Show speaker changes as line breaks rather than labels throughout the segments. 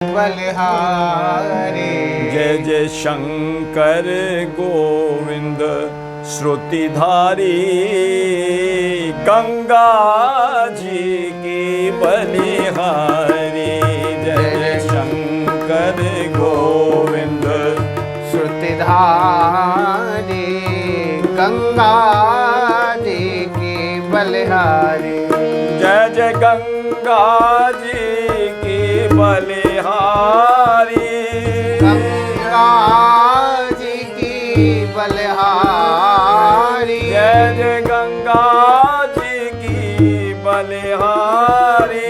बलिहारी।
जय जय शंकर गोविंद श्रुतिधारी, गंगा जी की बलिहारी। जय जय शंकर गोविंद
श्रुतिधारी, गंगा जी की बलिहारी।
जय जय गंगा जी की बलिहारी,
गंगा जी की बलिहारी।
जय जय गंगा जी की बलिहारी।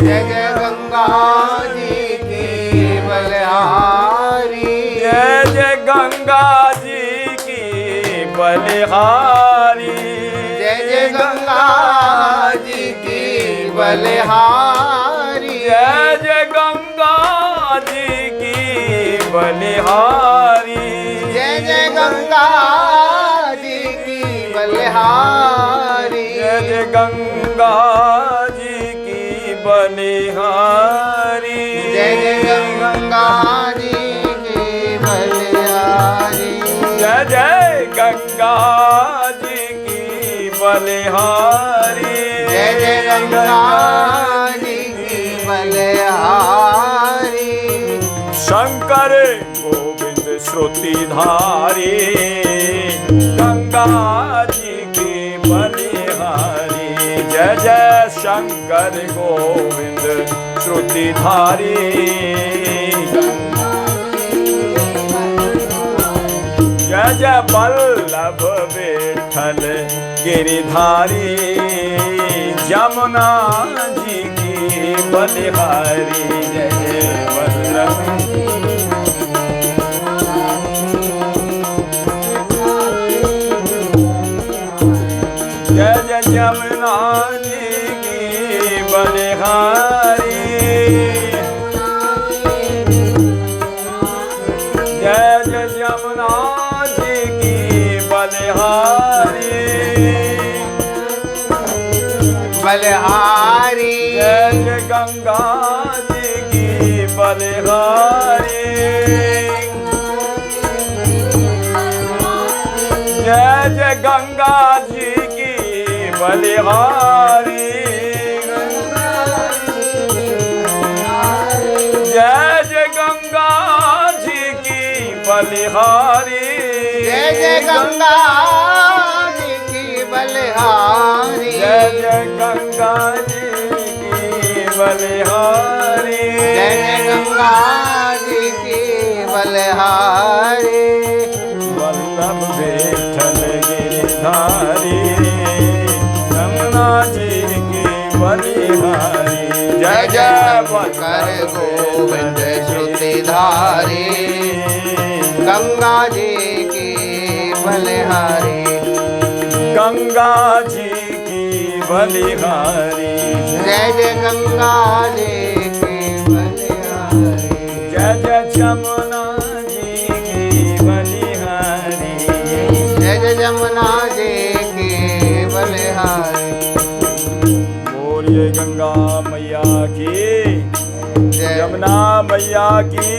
जय जय गंगा जी की बलिहारी।
जय जय गंगा जी की बलिहारी।
जय जय गंगा जी की बलिहारी।
जय जय गंगा जी की बलिहारी।
जय जय गंगा जी की बलिहारी।
जय जय गंगा जी की बलिहारी।
जय जय गंगा जी की बलिहारी।
जय जय गंगा जी की बलिहारी।
जय जय गंगा जी की बलिहारी।
शंकर गोविंद श्रुतिधारी, गंगा जी की बलिहारी। जय जय शंकर गोविंद श्रुतिधारी। जय जय वल्लभ विठ्ठल गिरिधारी, जमुना जी की बलिहारी। जय जय वल्लभ। जय जय जमुना जी की बलिहारी। जय जय जमुना जी की बलिहारी।
बलिहारी।
जय जय गंगा जी की बलिहारी। जय जय गंगा जी की बलिहारी। जय जय गंगा जी की बलिहारी।
जय जय गंगा जी की बलिहारी।
जय जय गंगा जी की बलिहारी।
जय जय गंगा जी की बलिहारी।
वल्लभ विठ्ठल गिरिधारी, जमुना जी की बलिहारी। जय जय
शंकर गोविंद श्रुतिधारी, गंगा जी की बलिहारी।
गंगा जी की बलिहारी।
जय जय गंगा जी की बलिहारी।
जय जय जमुना जी की बलिहारी।
जय जय जमुना जी की बलिहारी।
बोलिए गंगा मैया की,
जय
यमुना मैया की।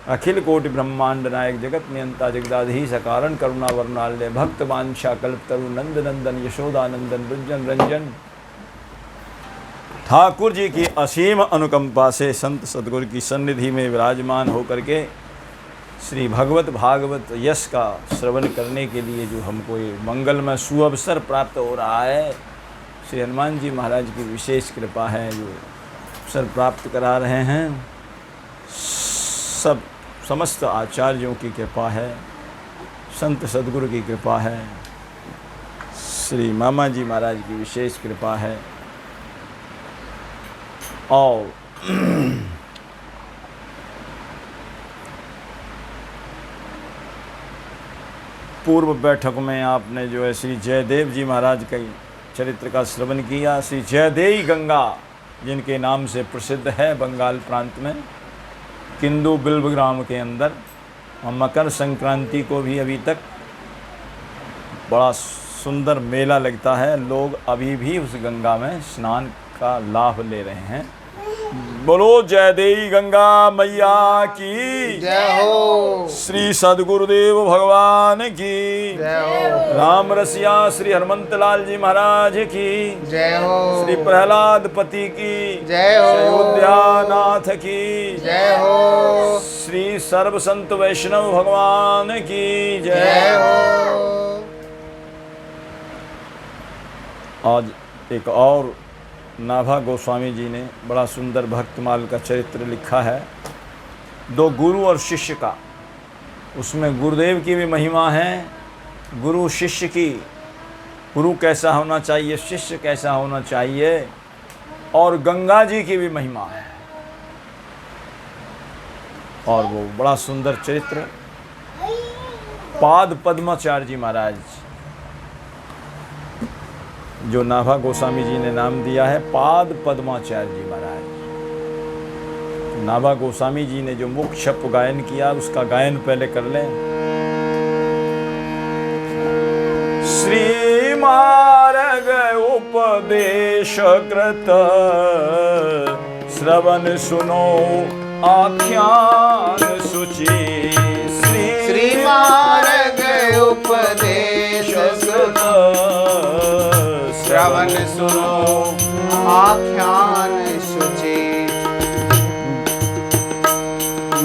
अखिल कोटि ब्रह्मांड नायक जगत नियंता जगदाधीश कारण करुणा वरुणालय भक्त वांछा कल्पतरु नंद नंदन यशोदानंदन रुंजन रंजन। ठाकुर जी की असीम अनुकंपा से संत सदगुरु की सन्निधि में विराजमान होकर के श्री भगवत भागवत यश का श्रवण करने के लिए जो हमको ये मंगलमय सुअवसर प्राप्त हो रहा है, श्री हनुमान जी महाराज की विशेष कृपा है जो अवसर प्राप्त करा रहे हैं। सब समस्त आचार्यों की कृपा है, संत सदगुरु की कृपा है, श्री मामा जी महाराज की विशेष कृपा है। और पूर्व बैठक में आपने जो है श्री जयदेव जी महाराज के चरित्र का श्रवण किया। श्री जयदेवी गंगा जिनके नाम से प्रसिद्ध है बंगाल प्रांत में किंदु बिल्व ग्राम के अंदर, और मकर संक्रांति को भी अभी तक बड़ा सुंदर मेला लगता है। लोग अभी भी उस गंगा में स्नान का लाभ ले रहे हैं। बोलो जय देवी गंगा मैया की
जय हो।
श्री सदगुरुदेव भगवान की
जय हो।
राम रसिया श्री हनुमंत लाल जी महाराज की
जय हो।
श्री प्रहलाद पति की
जय हो।
श्री अयोध्यानाथ की
जय हो।
श्री सर्व संत वैष्णव भगवान की
जय
जय।
हो।
आज एक और नाभा गोस्वामी जी ने बड़ा सुंदर भक्तमाल का चरित्र लिखा है, दो गुरु और शिष्य का। उसमें गुरुदेव की भी महिमा है, गुरु शिष्य की, गुरु कैसा होना चाहिए, शिष्य कैसा होना चाहिए, और गंगा जी की भी महिमा है। और वो बड़ा सुंदर चरित्र पाद पद्माचार्य जी महाराज, जो नाभा गोस्वामी जी ने नाम दिया है पाद पद्माचार्य जी महाराज। नाभा गोस्वामी जी ने जो मुख छप गायन किया, उसका गायन पहले कर लें। श्री मार्ग उपदेश कृत श्रवण सुनो आख्यान सुचि।
श्री मार्ग उपदेश कृत श्रवण सुनो आख्यान सुचि।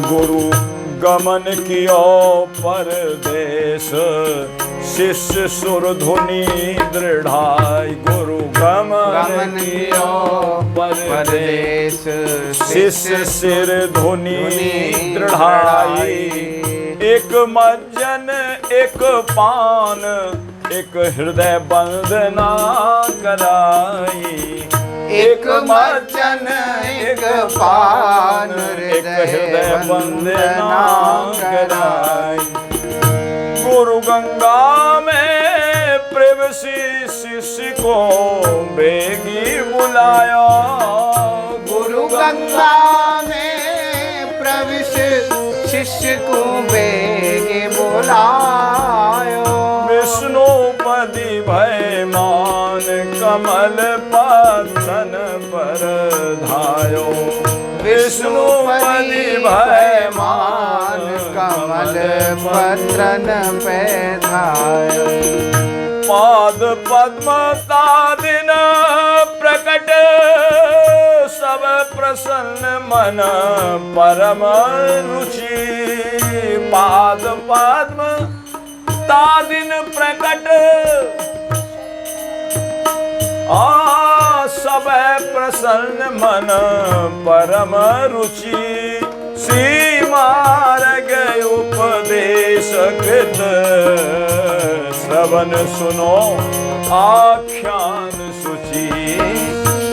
गुरु गमन कियो परदेश शिष्य सुर धुनि दृढ़ाई। गुरु गमन कियो परदेश शिष्य सिर धुनि दृढ़ाई। एक मज्जन एक पान एक हृदय बंदना कराई।
एक मज्जन एक पान
एक हृदय बंदना कराई। गुरु गंगा में प्रवेशी शिष्य को बेगी बुलाया।
गुरु गंगा में प्रवेश शिष्य को बेगी बुलायो।
विष्णुपति भय मान कमल पत्थन पर धायो। विष्णुपति भय मान
कमल पत्रन पे धायो।
पाद पद्म तादिन प्रकट सब प्रसन्न मन परम रुचि। पाद पद्म तादिन प्रकट सब प्रसन्न मन परम रुचि। श्री मार्ग उपदेश कृत श्रवण सुनो आख्यान सुचि।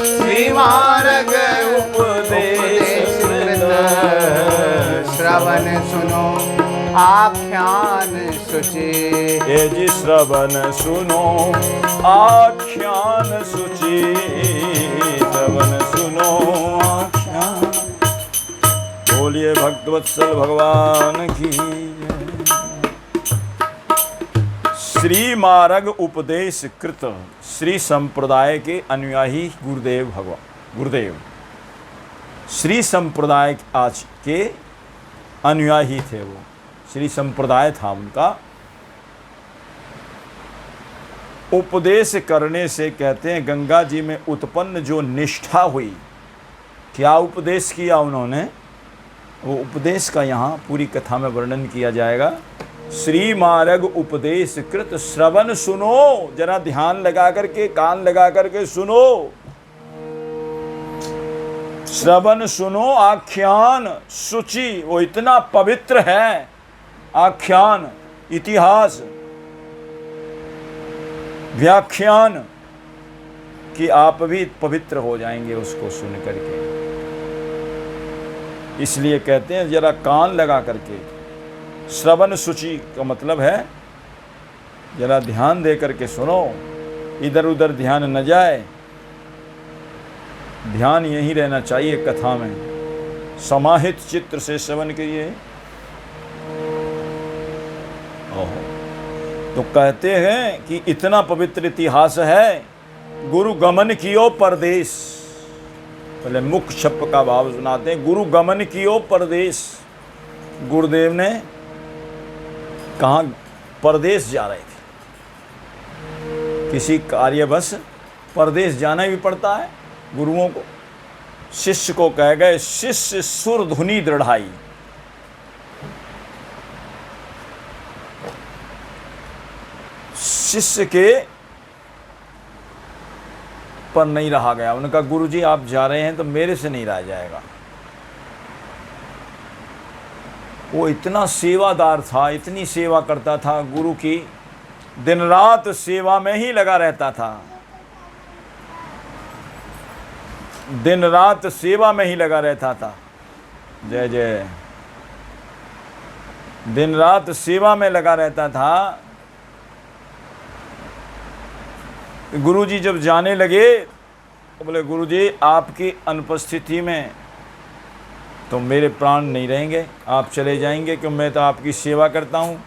श्री मार्ग उपदेश कृत श्रवण सुनो आख्यान सुचि।
ये जी श्रवण सुनो आख्यान सुचि। श्रवण सुनो आख्यान। बोलिए भक्तवत्सल भगवान की जय। श्री मार्ग उपदेश कृत श्री संप्रदाय के अनुयायी गुरुदेव भगवान गुरुदेव श्री संप्रदाय आज के अनुयायी थे। वो श्री संप्रदाय था उनका। उपदेश करने से कहते हैं गंगा जी में उत्पन्न जो निष्ठा हुई। क्या उपदेश किया उन्होंने, वो उपदेश का यहाँ पूरी कथा में वर्णन किया जाएगा। श्री मार्ग उपदेश कृत श्रवण सुनो, जरा ध्यान लगा करके कान लगा करके सुनो। श्रवण सुनो आख्यान सुचि, वो इतना पवित्र है। आख्यान इतिहास व्याख्यान कि आप भी पवित्र हो जाएंगे उसको सुन करके। इसलिए कहते हैं जरा कान लगा करके। श्रवण सुचि का मतलब है जरा ध्यान दे करके सुनो, इधर उधर ध्यान न जाए। ध्यान यहीं रहना चाहिए कथा में। समाहित चित्त से श्रवण करिए। तो कहते हैं कि इतना पवित्र इतिहास है, गुरु गमन कियो परदेश। पहले मुख छप का भाव सुनाते हैं, गुरु गमन कियो परदेश। गुरुदेव ने कहाँ परदेश जा रहे थे, किसी कार्यवश परदेश जाना भी पड़ता है गुरुओं को। शिष्य को कह गए, शिष्य सुर धुनि दृढ़ाई। शिष्य के पर नहीं रहा गया। उन्होंने कहा, गुरुजी आप जा रहे हैं तो मेरे से नहीं रहा जाएगा। वो इतना सेवादार था, इतनी सेवा करता था गुरु की, दिन रात सेवा में ही लगा रहता था, दिन रात सेवा में ही लगा रहता था। जय जय। दिन रात सेवा में लगा रहता था। गुरुजी जब जाने लगे तो बोले, गुरुजी आपकी अनुपस्थिति में तो मेरे प्राण नहीं रहेंगे, आप चले जाएंगे, क्यों मैं तो आपकी सेवा करता हूँ।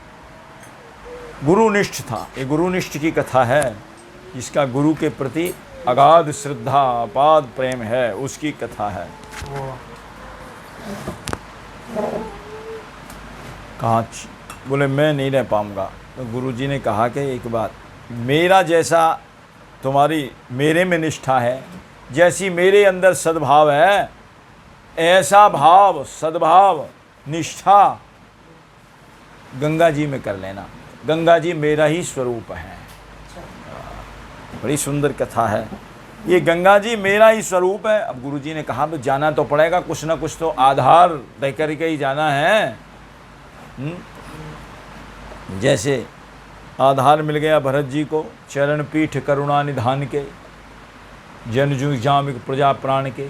गुरुनिष्ठ था। ये गुरुनिष्ठ की कथा है, जिसका गुरु के प्रति अगाध श्रद्धा, अपार प्रेम है, उसकी कथा है। कहा बोले मैं नहीं रह पाऊँगा। तो गुरुजी ने कहा कि एक बात, मेरा जैसा तुम्हारी मेरे में निष्ठा है, जैसी मेरे अंदर सद्भाव है, ऐसा भाव, सद्भाव, निष्ठा गंगा जी में कर लेना। गंगा जी मेरा ही स्वरूप है। बड़ी सुंदर कथा है ये। गंगा जी मेरा ही स्वरूप है। अब गुरुजी ने कहा, तो जाना तो पड़ेगा, कुछ ना कुछ तो आधार दे करके ही जाना है। जैसे आधार मिल गया भरत जी को, चरण पीठ करुणा निधान के, जन जू जामिक प्रजा प्राण के।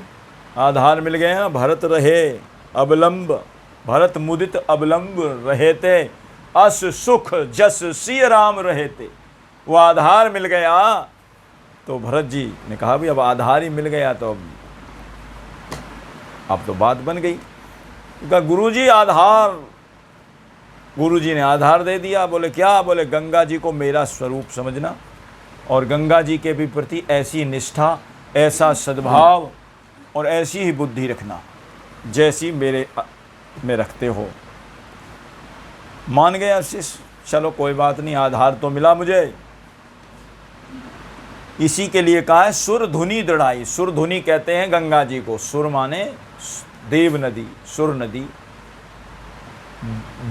आधार मिल गया, भरत रहे अवलंब, भरत मुदित अवलंब रहेते, अस सुख जस सिय राम रहेते। वो आधार मिल गया। तो भरत जी ने कहा, भी अब आधार ही मिल गया तो अब तो बात बन गई। कहा, गुरुजी आधार। गुरुजी ने आधार दे दिया। बोले क्या? बोले गंगा जी को मेरा स्वरूप समझना और गंगा जी के भी प्रति ऐसी निष्ठा, ऐसा सद्भाव और ऐसी ही बुद्धि रखना जैसी मेरे में रखते हो। मान गया शिष्य, चलो कोई बात नहीं, आधार तो मिला मुझे। इसी के लिए कहा है सुर धुनि दृढ़ाई। सुर धुनि कहते हैं गंगा जी को। सुर माने देव नदी, सुर नदी।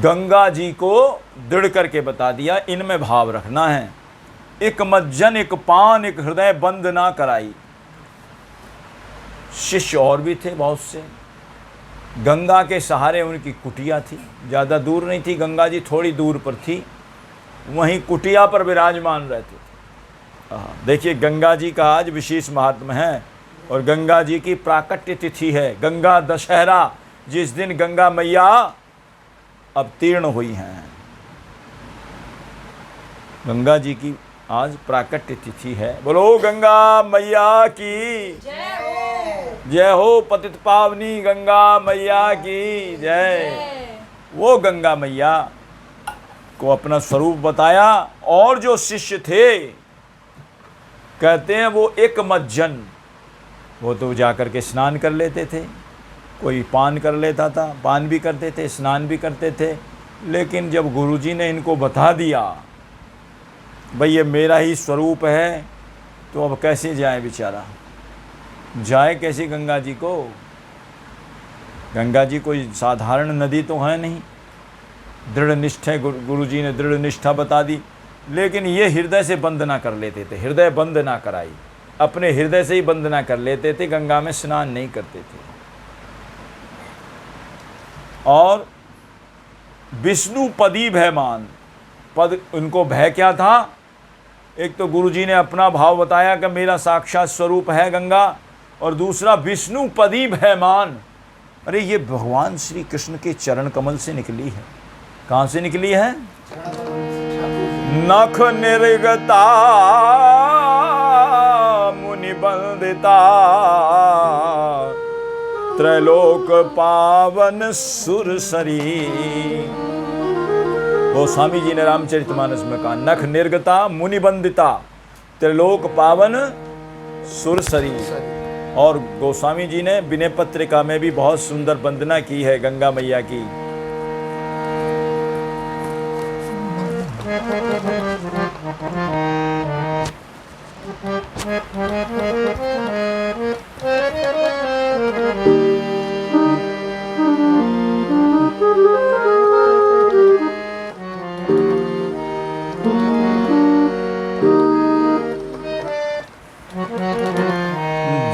गंगा जी को दृढ़ करके बता दिया, इनमें भाव रखना है। एक मज्जन एक पान एक हृदय बंद ना कराई। शिष्य और भी थे बहुत से। गंगा के सहारे उनकी कुटिया थी, ज़्यादा दूर नहीं थी गंगा जी, थोड़ी दूर पर थी। वहीं कुटिया पर विराजमान रहते थे। देखिए गंगा जी का आज विशेष महात्मा है और गंगा जी की प्राकट्य तिथि है, गंगा दशहरा, जिस दिन गंगा मैया अवतीर्ण हुई हैं। गंगा जी की आज प्राकट्य तिथि है। बोलो गंगा मैया की जय हो, पतित पावनी गंगा मैया की जय। वो गंगा मैया को अपना स्वरूप बताया। और जो शिष्य थे, कहते हैं वो एक मज्जन, वो तो जाकर के स्नान कर लेते थे। कोई पान कर लेता था, पान भी करते थे, स्नान भी करते थे। लेकिन जब गुरुजी ने इनको बता दिया भाई ये मेरा ही स्वरूप है, तो अब कैसे जाए बेचारा, जाए कैसे गंगा जी को? गंगा जी कोई साधारण नदी तो है नहीं। दृढ़ निष्ठा, गुरुजी ने दृढ़ निष्ठा बता दी। लेकिन ये हृदय से बंद ना कर लेते थे, हृदय बंद ना कराई, अपने हृदय से ही बंद ना कर लेते थे, गंगा में स्नान नहीं करते थे। और विष्णु पदी भयमान, पद उनको भय क्या था? एक तो गुरुजी ने अपना भाव बताया कि मेरा साक्षात स्वरूप है गंगा, और दूसरा विष्णु पदी भयमान। अरे ये भगवान श्री कृष्ण के चरण कमल से निकली है। कहाँ से निकली है? नख निर्गता मुनि बंदिता, त्रैलोक पावन सुरसरी। गोस्वामी जी ने रामचरितमानस में कहा, नख निर्गता मुनि बंदिता त्रिलोक पावन सुरसरी। और गोस्वामी जी ने विनय पत्रिका में भी बहुत सुंदर वंदना की है गंगा मैया की।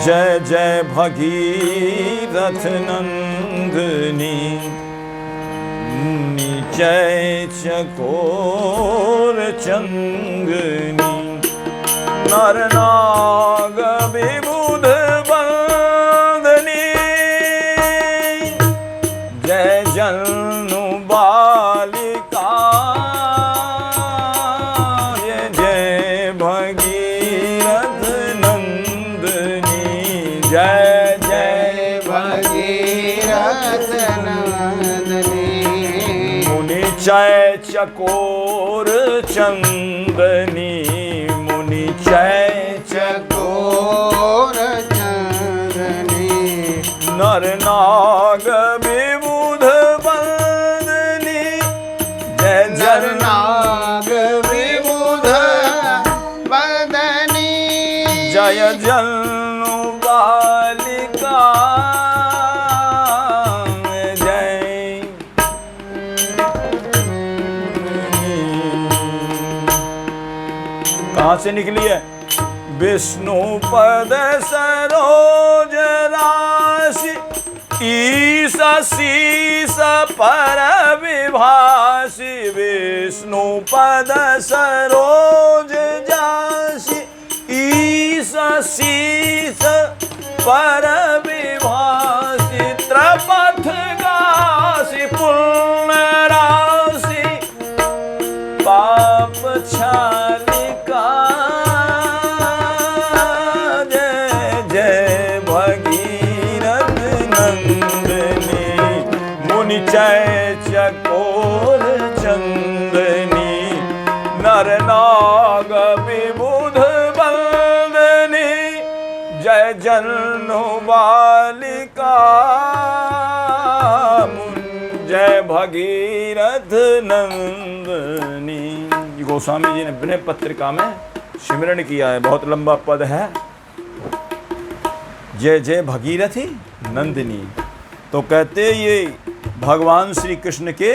जय जय भगीरथ नंदिनी, जय चकोर चंदनी, नर नाग विबुध बंदनी, जय जनु बालिका, जय भगीरथ नंदिनी, जय जय
भगीरथ नंदिनी,
मुनि जय चकोर चंदनी, मुनि जय
चकोर चंदनी,
नर नाग विबुध बंदनी, जय
नर नाग विबुध बंदनी,
जय जनु बालिका, जय कहाँ से निकली है? विष्णु पद सरोज राशि, ईसा शीस पर विभासी, विष्णु पद सरोज जासी, ईसा शीस पर विभासी, त्रपथ गासी पुण्य राशि, पाप छालिका, जय जय भगीरथ नंदिनी, मुनि जय चकोर चंदनी, नर नाग विबुध बंदनी, जय जनु बालिका, जय भगीरथ नंदिनी। गोस्वामी जी ने विनय पत्रिका में सिमरन किया है, बहुत लंबा पद है। जय जय भगीरथी नंदिनी, तो कहते ये भगवान श्री कृष्ण के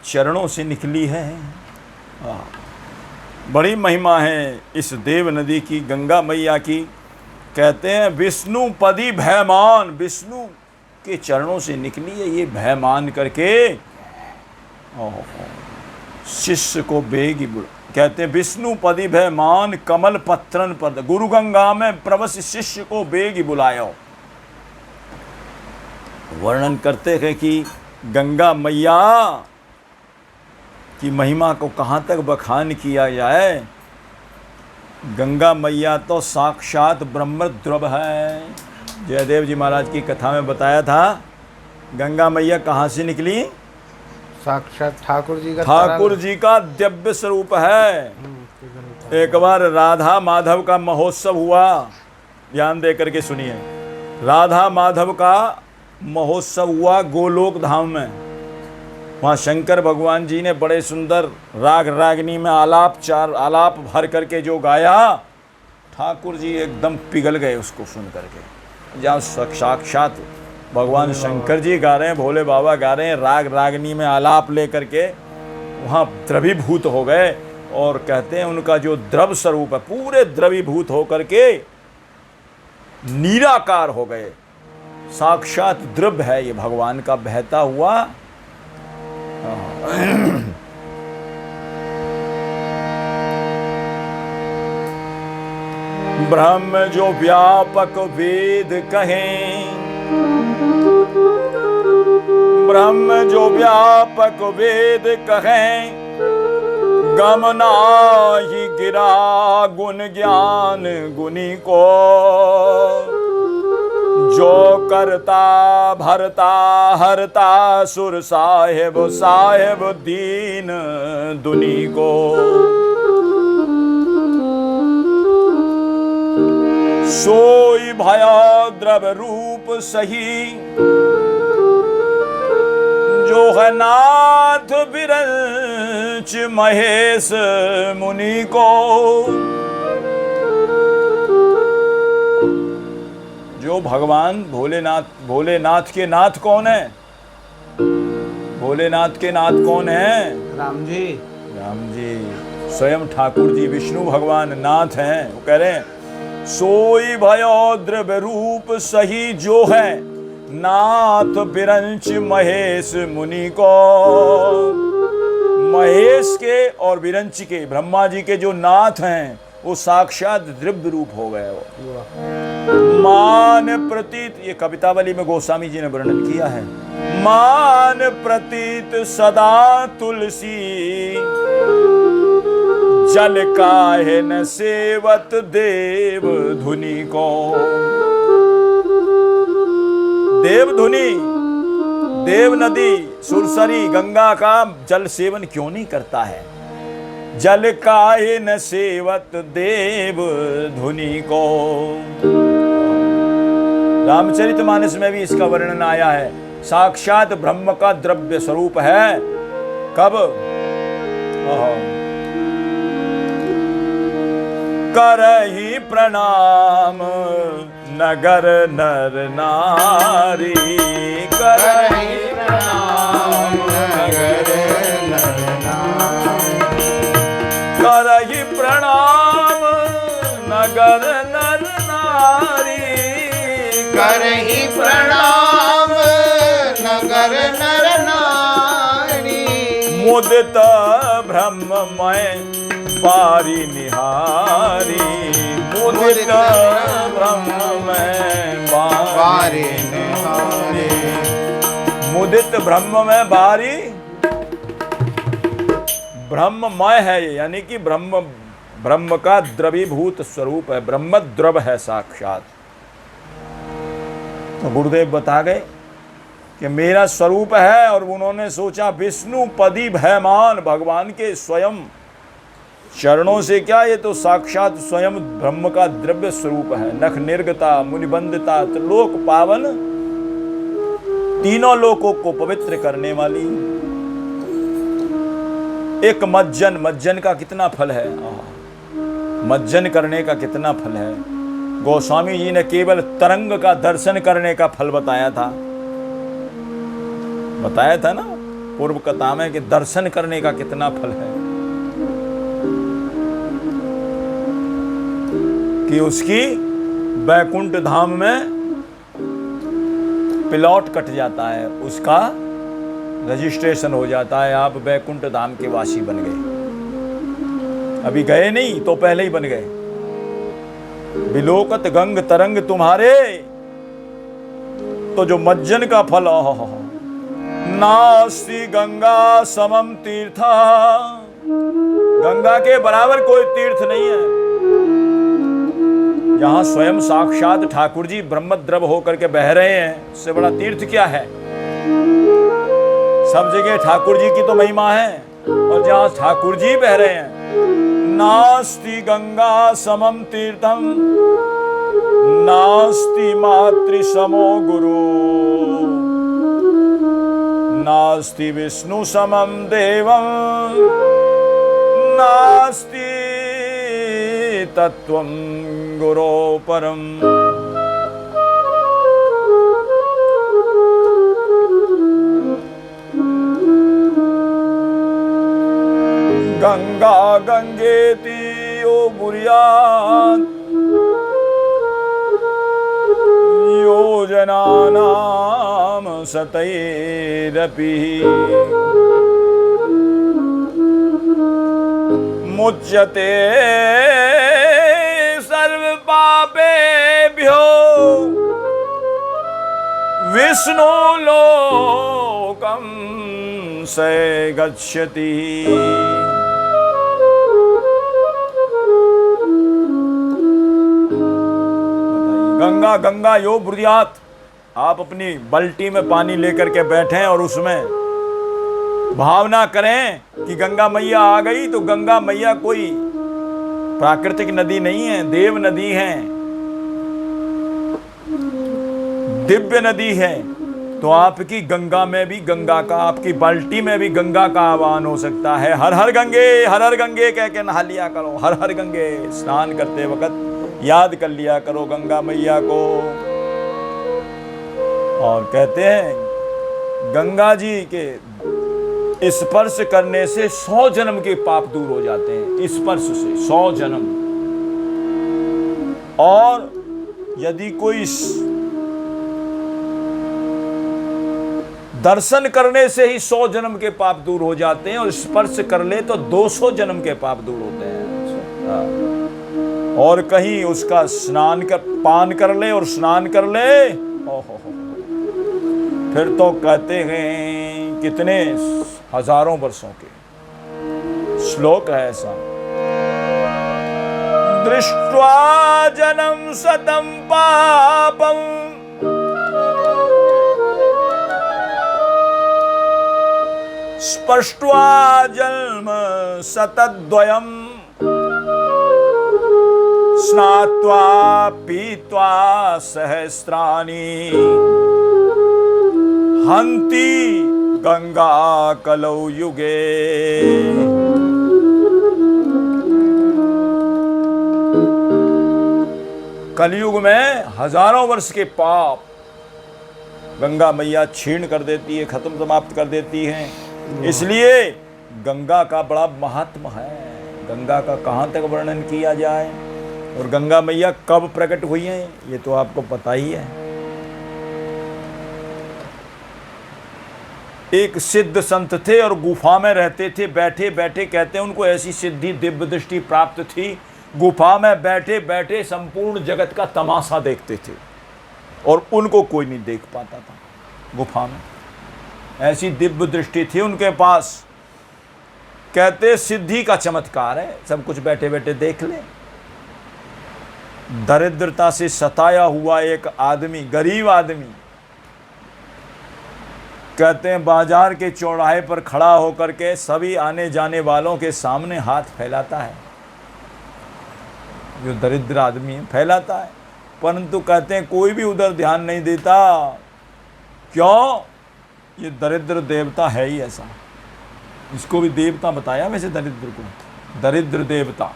चरणों से निकली है। बड़ी महिमा है इस देव नदी की, गंगा मैया की। कहते हैं विष्णु पदी भयमान, विष्णु के चरणों से निकली है ये भयमान करके शिष्य को बेगी बुला। कहते हैं विष्णु पदी भयमान कमल पत्रन पर, गुरु गंगा में प्रवश शिष्य को बेगी बुलायो। वर्णन करते हैं कि गंगा मैया की महिमा को कहाँ तक बखान किया जाए। गंगा मैया तो साक्षात ब्रह्म द्रव है। जयदेव जी महाराज की कथा में बताया था गंगा मैया कहाँ से निकली?
साक्षात ठाकुर जी का,
ठाकुर जी का दिव्य स्वरूप है। एक बार राधा माधव का महोत्सव हुआ, ध्यान दे करके सुनिए। राधा माधव का महोत्सव हुआ गोलोक धाम में। वहाँ शंकर भगवान जी ने बड़े सुंदर राग रागनी में आलाप भर करके जो गाया, ठाकुर जी एकदम पिघल गए उसको सुन करके। जहाँ साक्षात भगवान शंकर जी गा रहे हैं, भोले बाबा गा रहे हैं, राग रागनी में आलाप ले करके वहाँ द्रवीभूत हो गए। और कहते हैं उनका जो द्रव स्वरूप है पूरे द्रवीभूत हो करके निराकार हो गए। साक्षात द्रव्य है ये भगवान का बहता हुआ। ब्रह्म जो व्यापक वेद कहें, ब्रह्म जो व्यापक वेद कहें, गम नाहि गिरा गुण ज्ञान गुनी को। जो करता भरता हरता सुर साहेब साहेब दीन दुनी को। सोई भया द्रव रूप सही जो है नाथ बिरंच महेश मुनि को। जो भगवान भोलेनाथ के नाथ कौन है? भोलेनाथ के नाथ कौन है?
राम जी।
राम जी स्वयं ठाकुर जी विष्णु भगवान नाथ हैं। वो कह रहे हैं सोई भयो द्रव्य रूप सही जो है नाथ बिरंच महेश मुनि को। महेश के और विरंच के ब्रह्मा जी के जो नाथ हैं वो साक्षात द्रव्य रूप हो गए। वो मान प्रतीत, ये कवितावली में गोस्वामी जी ने वर्णन किया है। मान प्रतीत सदा तुलसी जल काहे न सेवत देव धुनी को। देव धुनी, देव नदी सुरसरी गंगा का जल सेवन क्यों नहीं करता है? जल काहे न सेवत देव धुनी को। रामचरितमानस में भी इसका वर्णन आया है। साक्षात ब्रह्म का द्रव्य स्वरूप है। कब? करहि प्रणाम नगर नर नारी। करहि प्रणाम नगर नर नारी। करहि प्रणाम नगर नर नारी।
करहि प्रणाम नगर नर नारी।
मुदित ब्रह्ममय बारी निहारी। मुदित ब्रह्ममय बारी निहारी। मुदित ब्रह्म में बारी, ब्रह्ममय है ये, यानी कि ब्रह्म का द्रवीभूत स्वरूप है, ब्रह्म द्रव है साक्षात। तो गुरुदेव बता गए कि मेरा स्वरूप है, और उन्होंने सोचा विष्णु पदी भयमान भगवान के स्वयं चरणों से क्या, ये तो साक्षात स्वयं ब्रह्म का द्रव्य स्वरूप है। नख निर्गता मुनिबंदिता त्रिलोक पावन, तीनों लोकों को पवित्र करने वाली। एक मज्जन का कितना फल है, मज्जन करने का कितना फल है। गोस्वामी जी ने केवल तरंग का दर्शन करने का फल बताया था ना पूर्व कथा में, कि दर्शन करने का कितना फल है, कि उसकी बैकुंठ धाम में प्लॉट कट जाता है, उसका रजिस्ट्रेशन हो जाता है, आप बैकुंठ धाम के वासी बन गए। अभी गए नहीं तो पहले ही बन गए। विलोकत गंग तरंग तुम्हारे, तो जो मज्जन का फल, नास्ति गंगा समम तीर्था, गंगा के बराबर कोई तीर्थ नहीं है। जहां स्वयं साक्षात ठाकुर जी ब्रह्मद्रव होकर के बह रहे हैं, उससे बड़ा तीर्थ क्या है। सब जगह ठाकुर जी की तो महिमा है, और जहां ठाकुर जी बह रहे हैं, नास्ति गंगा समम तीर्थम नास्ति मातृ समो गुरु, नास्ति विष्णु समम देवम, नास्ति तत्वं गुरो परम। गंगा गंगेति यो बुर्यात् योजनानां शतैरपि मुच्यते सर्व पापेभ्यो विष्णु लोकं स गच्छति। गंगा गंगा यो बुर्यात, आप अपनी बाल्टी में पानी लेकर के बैठें और उसमें भावना करें कि गंगा मैया आ गई, तो गंगा मैया कोई प्राकृतिक नदी नहीं है, देव नदी है, दिव्य नदी है। तो आपकी गंगा में भी गंगा का, आपकी बाल्टी में भी गंगा का आह्वान हो सकता है। हर हर गंगे कह के नहा लिया करो। हर हर गंगे, स्नान करते वक्त याद कर लिया करो गंगा मैया को। और कहते हैं गंगा जी के स्पर्श करने से 100 जन्म के पाप दूर हो जाते हैं, स्पर्श से 100 जन्म। और यदि कोई दर्शन करने से ही 100 जन्म के पाप दूर हो जाते हैं, और स्पर्श कर ले तो 200 जन्म के पाप दूर होते हैं। और कहीं उसका पान कर ले और स्नान कर ले, ओहो, फिर तो कहते हैं कितने हजारों वर्षों के श्लोक है ऐसा। दृष्ट्वा जन्म शतम पापम स्पष्ट्वा जन्म शतद्वयम् स्नात्वा पीत्वा सहस्राणि हन्ति गंगा कलौ युगे। कलयुग में हजारों वर्ष के पाप गंगा मैया छीण कर देती है, खत्म समाप्त कर देती है। इसलिए गंगा का बड़ा महात्म है। गंगा का कहाँ तक वर्णन किया जाए। और गंगा मैया कब प्रकट हुई हैं ये तो आपको पता ही है। एक सिद्ध संत थे और गुफा में रहते थे। बैठे बैठे कहते हैं उनको ऐसी सिद्धि दिव्य दृष्टि प्राप्त थी, गुफा में बैठे बैठे संपूर्ण जगत का तमाशा देखते थे और उनको कोई नहीं देख पाता था। गुफा में ऐसी दिव्य दृष्टि थी उनके पास। कहते सिद्धि का चमत्कार है, सब कुछ बैठे बैठे देख ले। दरिद्रता से सताया हुआ एक आदमी, गरीब आदमी, कहते हैं बाजार के चौराहे पर खड़ा होकर के सभी आने जाने वालों के सामने हाथ फैलाता है। जो दरिद्र आदमी है फैलाता है, परंतु कहते हैं कोई भी उधर ध्यान नहीं देता। क्यों? ये दरिद्र देवता है ही ऐसा। इसको भी देवता बताया वैसे दरिद्र को, दरिद्र देवता।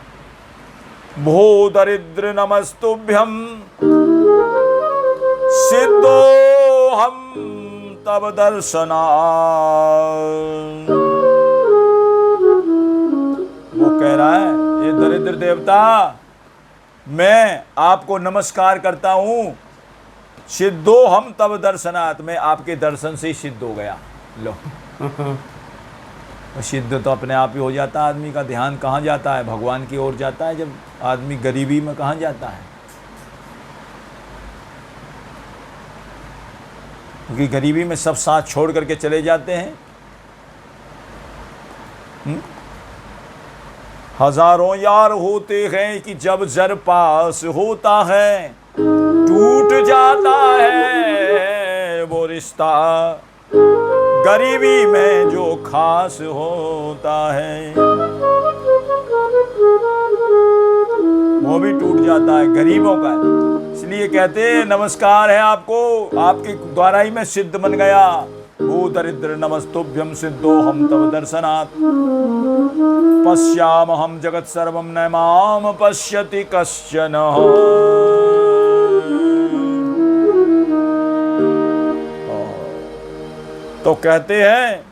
भो दरिद्र नमस्तुभ्यं सिद्धो हम तब दर्शना। वो कह रहा है ये दरिद्र देवता, मैं आपको नमस्कार करता हूं। सिद्धो हम तब दर्शनात्, मैं आपके दर्शन से ही सिद्ध हो गया। लो सिद्ध तो अपने आप ही हो जाता है। आदमी का ध्यान कहाँ जाता है? भगवान की ओर जाता है। जब आदमी गरीबी में कहाँ जाता है? क्योंकि गरीबी में सब साथ छोड़ करके चले जाते हैं। हजारों यार होते हैं कि जब जर पास होता है टूट जाता है वो रिश्ता, गरीबी में जो खास होता है वो भी टूट जाता है, गरीबों का। इसलिए कहते हैं नमस्कार है आपको, आपके द्वारा ही मैं सिद्ध बन गया। वो दरिद्र नमस्तुभ्यं सिद्धो हम तव दर्शनात् पश्याम हम जगत सर्वम न माम पश्यति कश्चन। तो कहते हैं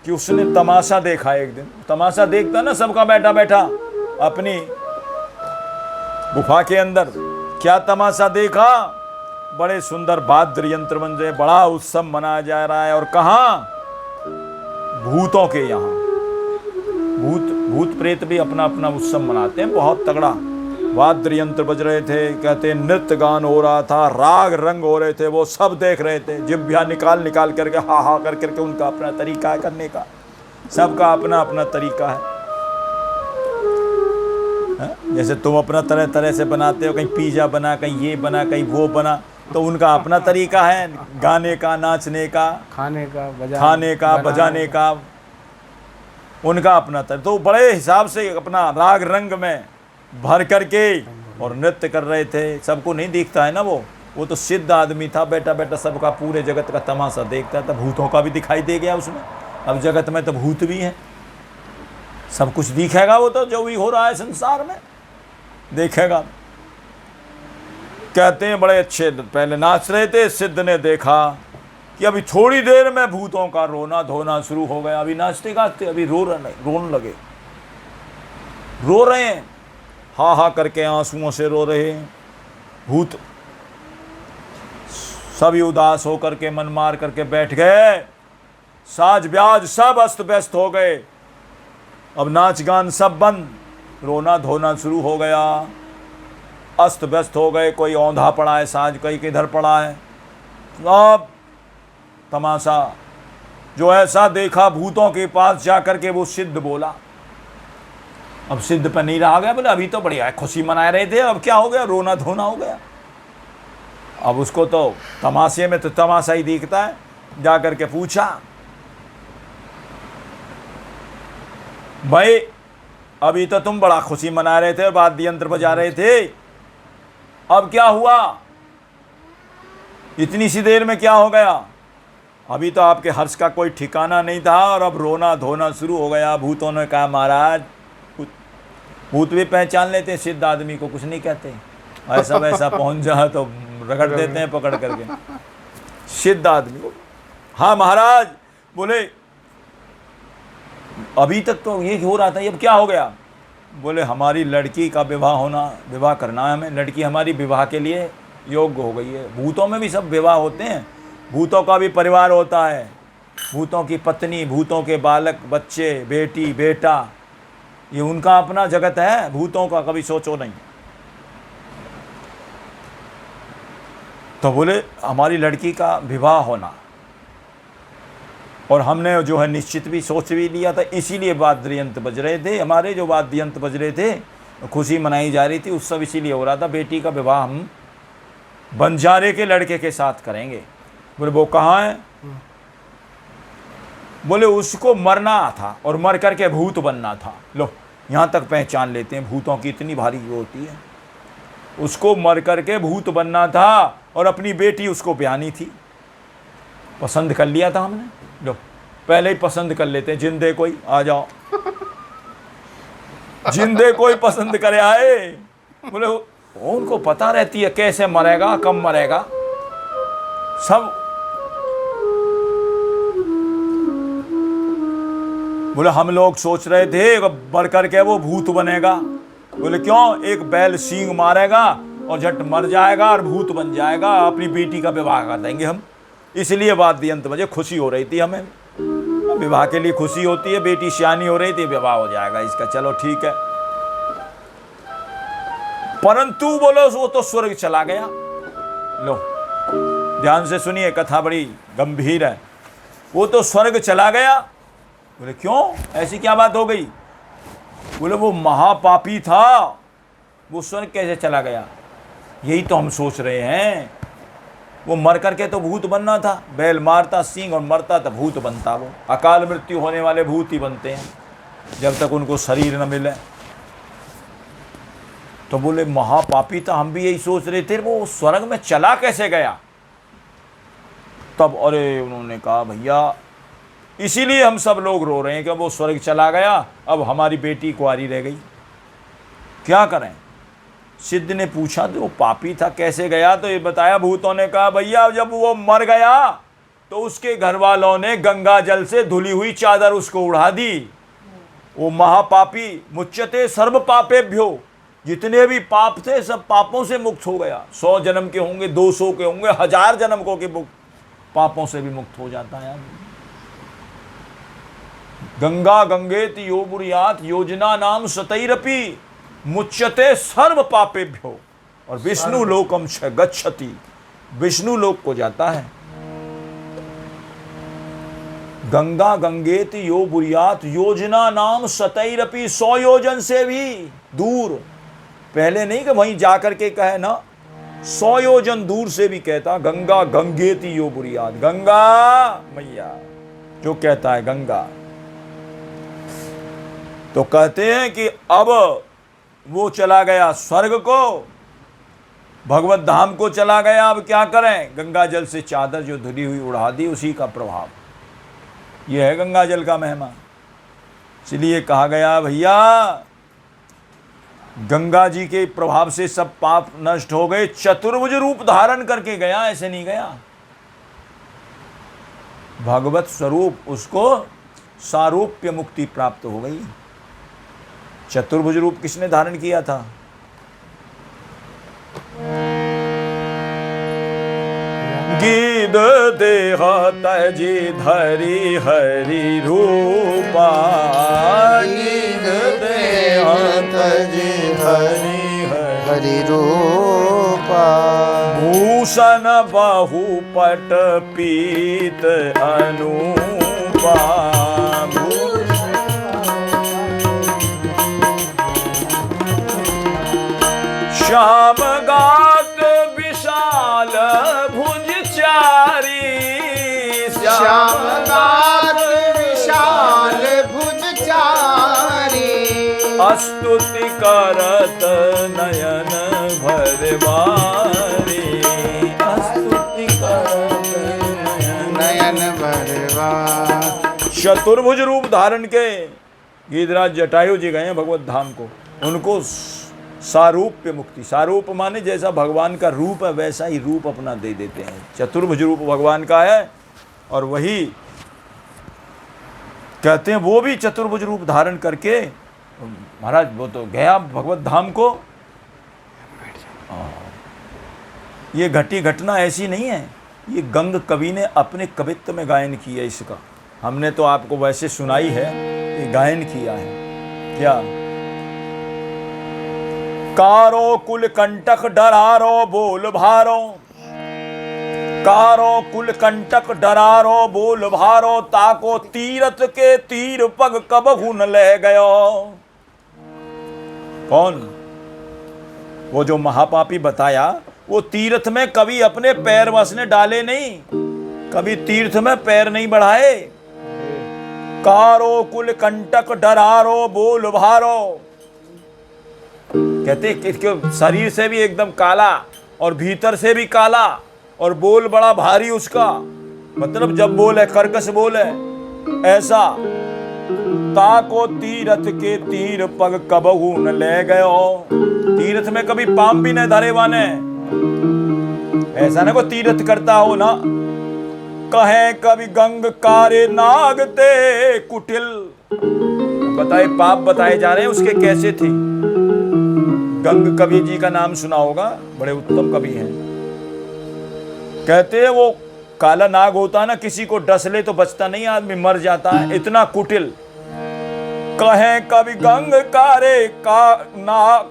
कि उसने तमाशा देखा। एक दिन तमाशा देखता ना सबका बैठा बैठा अपनी गुफा के अंदर। क्या तमाशा देखा? बड़े सुंदर वाद्य यंत्र बन रहे, बड़ा उत्सव मनाया जा रहा है। और कहाँ? भूतों के यहाँ। भूत प्रेत भी अपना अपना उत्सव मनाते हैं, बहुत तगड़ा। वाद्य यंत्र बज रहे थे, कहते नृत्य गान हो रहा था, राग रंग हो रहे थे, वो सब देख रहे थे। जिभ्या निकाल निकाल करके हा हा कर करके, उनका अपना तरीका है करने का, सबका अपना अपना तरीका है। जैसे तुम अपना तरह तरह से बनाते हो, कहीं पिज्जा बना, कहीं ये बना, कहीं वो बना। तो उनका अपना तरीका है गाने का, नाचने का,
खाने का,
बजाने का, उनका अपना तरीका। तो बड़े हिसाब से अपना राग रंग में भर करके और नृत्य कर रहे थे। सबको नहीं दिखता है ना, वो तो सिद्ध आदमी था, बैठा बैठा सबका पूरे जगत का तमाशा देखता था। भूतों का भी दिखाई दे गया उसमें। अब जगत में तो भूत भी हैं, सब कुछ दिखेगा, वो तो जो भी हो रहा है संसार में देखेगा। कहते हैं बड़े अच्छे पहले नाच रहे थे, सिद्ध ने देखा कि अभी थोड़ी देर में भूतों का रोना धोना शुरू हो गया। अभी नाचते गाते अभी रोने लगे, रो रहे हैं, हा हा करके आंसुओं से रो रहे हैं। भूत सभी उदास होकर के मन मार करके बैठ गए। साज ब्याज सब अस्त व्यस्त हो गए। अब नाच गान सब बंद, रोना धोना शुरू हो गया। अस्त व्यस्त हो गए, कोई औंधा पड़ा है साज, कोई किधर पड़ा है। अब तमाशा जो ऐसा देखा, भूतों के पास जाकर के वो सिद्ध बोला। अब सिद्ध पर नहीं रहा गया, बोले अभी तो बढ़िया है, खुशी मना रहे थे, अब क्या हो गया, रोना धोना हो गया। अब उसको तो तमाशे में तो तमाशा ही दिखता है। जाकर के पूछा, भाई अभी तो तुम बड़ा खुशी मना रहे थे, वाद्य यंत्र बजा रहे थे, अब क्या हुआ, इतनी सी देर में क्या हो गया? अभी तो आपके हर्ष का कोई ठिकाना नहीं था और अब रोना धोना शुरू हो गया। भूतों ने कहा, महाराज भूत भी पहचान लेते हैं, सिद्ध आदमी को कुछ नहीं कहते, ऐसा वैसा पहुंच जा तो रगड़ देते हैं पकड़ करके सिद्ध आदमी को। हाँ महाराज, बोले अभी तक तो ये हो रहा था, अब क्या हो गया? बोले हमारी लड़की का विवाह करना है हमें, लड़की हमारी विवाह के लिए योग्य हो गई है। भूतों में भी सब विवाह होते हैं, भूतों का भी परिवार होता है, भूतों की पत्नी, भूतों के बालक बच्चे, बेटी बेटा, ये उनका अपना जगत है, भूतों का कभी सोचो नहीं। तो बोले हमारी लड़की का विवाह होना, और हमने जो है निश्चित भी सोच भी लिया था, इसीलिए वाद्य यंत्र बज रहे थे, हमारे जो वाद्य यंत्र बज रहे थे, खुशी मनाई जा रही थी, उत्सव इसीलिए हो रहा था। बेटी का विवाह हम बंजारे के लड़के के साथ करेंगे। बोले वो कहाँ है? बोले उसको मरना था और मर करके भूत बनना था। लो यहाँ तक पहचान लेते हैं, भूतों की इतनी भारी होती है। उसको मर करके भूत बनना था और अपनी बेटी उसको ब्यानी थी। पसंद कर लिया था हमने, लो पहले ही पसंद कर लेते हैं। जिंदे कोई आ जाओ, जिंदे कोई पसंद करे आए। बोले उनको पता रहती है कैसे मरेगा, कब मरेगा, सब। बोले हम लोग सोच रहे थे बढ़ करके वो भूत बनेगा। बोले क्यों? एक बैल सींग मारेगा और झट मर जाएगा और भूत बन जाएगा, अपनी बेटी का विवाह कर देंगे हम। इसलिए वाद्य यंत्र बजे, खुशी हो रही थी हमें, विवाह के लिए खुशी होती है, बेटी सियानी हो रही थी, विवाह हो जाएगा इसका, चलो ठीक है। परंतु बोलो वो तो स्वर्ग चला गया। लो ध्यान से सुनिए, कथा बड़ी गंभीर है। वो तो स्वर्ग चला गया। बोले क्यों, ऐसी क्या बात हो गई? बोले वो महापापी था, वो स्वर्ग कैसे चला गया? यही तो हम सोच रहे हैं। वो मर करके तो भूत बनना था, बैल मारता सींग और मरता तो भूत बनता। वो अकाल मृत्यु होने वाले भूत ही बनते हैं जब तक उनको शरीर न मिले। तो बोले महापापी था, हम भी यही सोच रहे थे, वो स्वर्ग में चला कैसे गया? तब अरे उन्होंने कहा भैया इसीलिए हम सब लोग रो रहे हैं कि वो स्वर्ग चला गया, अब हमारी बेटी कुंवारी रह गई, क्या करें? सिद्ध ने पूछा तो वो पापी था कैसे गया? तो ये बताया, भूतों ने कहा भैया जब वो मर गया तो उसके घर वालों ने गंगा जल से धुली हुई चादर उसको उड़ा दी। वो महापापी मुच्यते सर्व पापेभ्यो, जितने भी पाप थे सब पापों से मुक्त हो गया। 100 जन्म के होंगे, 200 के होंगे, 1000 जन्म को के पापों से भी मुक्त हो जाता है। गंगा गंगेति यो बुरियात योजना नाम सतैरपि मुच्यते सर्व पापेभ्यो, और विष्णु लोकम च गच्छति, विष्णु लोक को जाता है। गंगा गंगेति यो बुरियात योजना नाम सतैरपि, 100 योजन से भी दूर। पहले नहीं कि वहीं जाकर के कहे ना, 100 योजन दूर से भी कहता गंगा गंगेती यो बुरियाद, गंगा मैया जो कहता है गंगा। तो कहते हैं कि अब वो चला गया स्वर्ग को, भगवत धाम को चला गया। अब क्या करें, गंगा जल से चादर जो धुली हुई उड़ा दी, उसी का प्रभाव। यह है गंगा जल का महिमा। इसलिए कहा गया भैया गंगा जी के प्रभाव से सब पाप नष्ट हो गए। चतुर्भुज रूप धारण करके गया, ऐसे नहीं गया। भगवत स्वरूप, उसको सारूप्य मुक्ति प्राप्त हो गई। चतुर्भुज रूप किसने धारण किया था? गीद देह तजी धरी हरि रूपा,
गीद देह तजी हरि रूपा।
भूषण बहुपट पीत अनुपा, श्याम गात विशाल भुज चारी,
श्याम गात विशाल भुज चारी।
स्तुति करत नयन भरवारी, स्तुति करत
नयन भरवारी।
चतुर्भुज रूप धारण के गीधराज जटायु जी गए हैं भगवत धाम को। उनको सारूप्य मुक्ति, सारूप माने जैसा भगवान का रूप है वैसा ही रूप अपना दे देते हैं। चतुर्भुज रूप भगवान का है और वही कहते हैं वो भी चतुर्भुज रूप धारण करके महाराज वो तो गया भगवत धाम को। ये घटी घटना ऐसी नहीं है, ये गंग कवि ने अपने कवित्व में गायन किया इसका। हमने तो आपको वैसे सुनाई है, ये गायन किया है। क्या? कारो कुल कंटक डरारो बोल भारो, कारो कुल कंटक डरारो बोल भारो। ताको तीरथ के तीर पग कबहू न ले गयो। कौन? वो जो महापापी बताया, वो तीर्थ में कभी अपने पैर वस ने डाले नहीं, कभी तीर्थ में पैर नहीं बढ़ाए। कारो कुल कंटक डरारो बोल भारो, कहते कि शरीर से भी एकदम काला और भीतर से भी काला और बोल बड़ा भारी उसका, मतलब जब बोल है कर्कश बोल है ऐसा। ताको तीरथ के तीर पग कबहू न ले गयो, तीर्थ में कभी पाम भी न धरे वाने, ऐसा ना को तीर्थ करता हो ना। कहे कभी गंग कारे नागते कुटिल, बताए पाप बताए जा रहे हैं उसके कैसे थे। गंग कवि जी का नाम सुना होगा, बड़े उत्तम कवि हैं। कहते हैं वो काला नाग होता है ना, किसी को डस ले तो बचता नहीं, आदमी मर जाता है, इतना कुटिल। कहे कभी गंग कारे का नाग,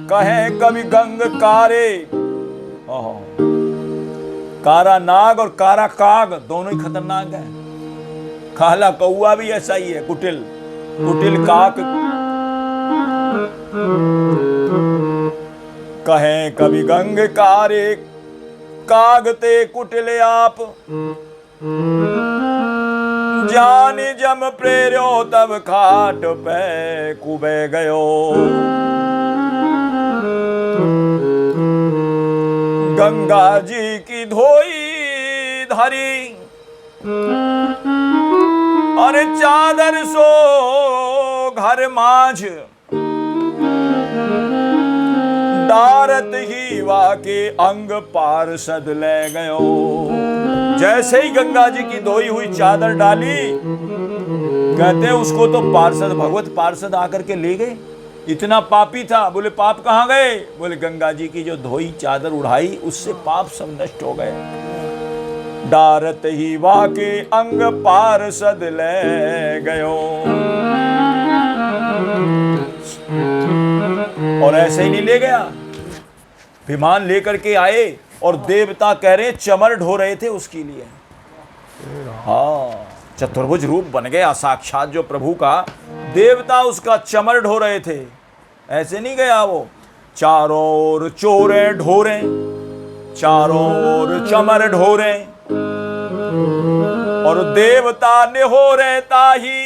कहे कभी गंग कारे, कारा नाग और कारा काग दोनों ही खतरनाक है। काला कौआ भी ऐसा ही है, कुटिल, कुटिल काक। कहे कभी गंग कारे कागते कुटिल आप, जान जम प्रेर्यो तब खाट पे कुबे गयो। गंगा जी की धोई धरी और चादर सो घर माझ, डारत ही वाके अंग पार्षद ले गयो। जैसे ही गंगा जी की धोई हुई चादर डाली, कहते हैं उसको तो पार्षद, भगवत पार्षद आकर के ले गए। इतना पापी था। बोले पाप कहाँ गए? बोले गंगा जी की जो धोई चादर उड़ाई उससे पाप सब नष्ट हो गए। डारत ही वाके अंग पार्षद ले गयो। और ऐसे ही नहीं ले गया, विमान लेकर के आए और देवता कह रहे चमर ढो रहे थे उसके लिए। हाँ, चतुर्भुज रूप बन गया साक्षात जो प्रभु का, देवता उसका चमर ढो रहे थे। ऐसे नहीं गया वो, चारों ओर चोरे ढोरे चारों ओर चमर ढोरे और देवता निहोरे ताही,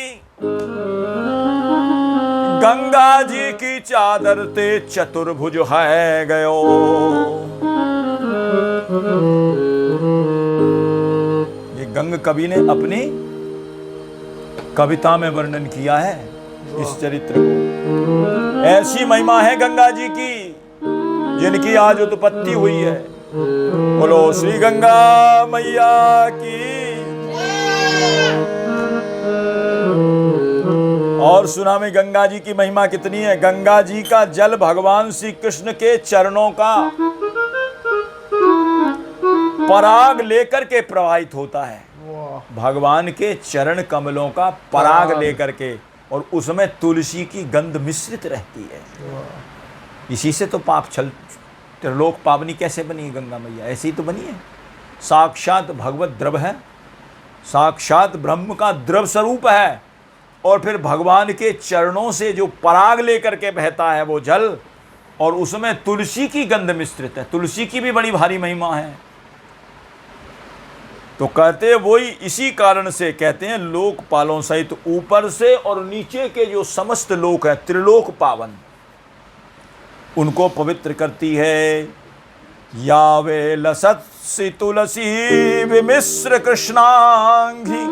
गंगा जी की चादर ते चतुर्भुज है गयो। ये गंग कवि ने अपनी कविता में वर्णन किया है इस चरित्र को। ऐसी महिमा है गंगा जी की जिनकी आज उत्पत्ति हुई है। बोलो श्री गंगा मैया की। और सुना में गंगा जी की महिमा कितनी है। गंगा जी का जल भगवान श्री कृष्ण के चरणों का पराग लेकर के प्रवाहित होता है। भगवान के चरण कमलों का पराग लेकर के, और उसमें तुलसी की गंध मिश्रित रहती है। इसी से तो पाप छल त्रिलोक पावनी कैसे बनी गंगा मैया? ऐसी तो बनी है। साक्षात भगवत द्रव है, साक्षात ब्रह्म का द्रव स्वरूप है, और फिर भगवान के चरणों से जो पराग लेकर के बहता है वो जल, और उसमें तुलसी की गंध मिश्रित है। तुलसी की भी बड़ी भारी महिमा है। तो कहते हैं वही, इसी कारण से कहते हैं लोकपालों सहित ऊपर से और नीचे के जो समस्त लोक है त्रिलोक पावन, उनको पवित्र करती है। यावे लसत्सि तुलसी विमिश्र कृष्णांगी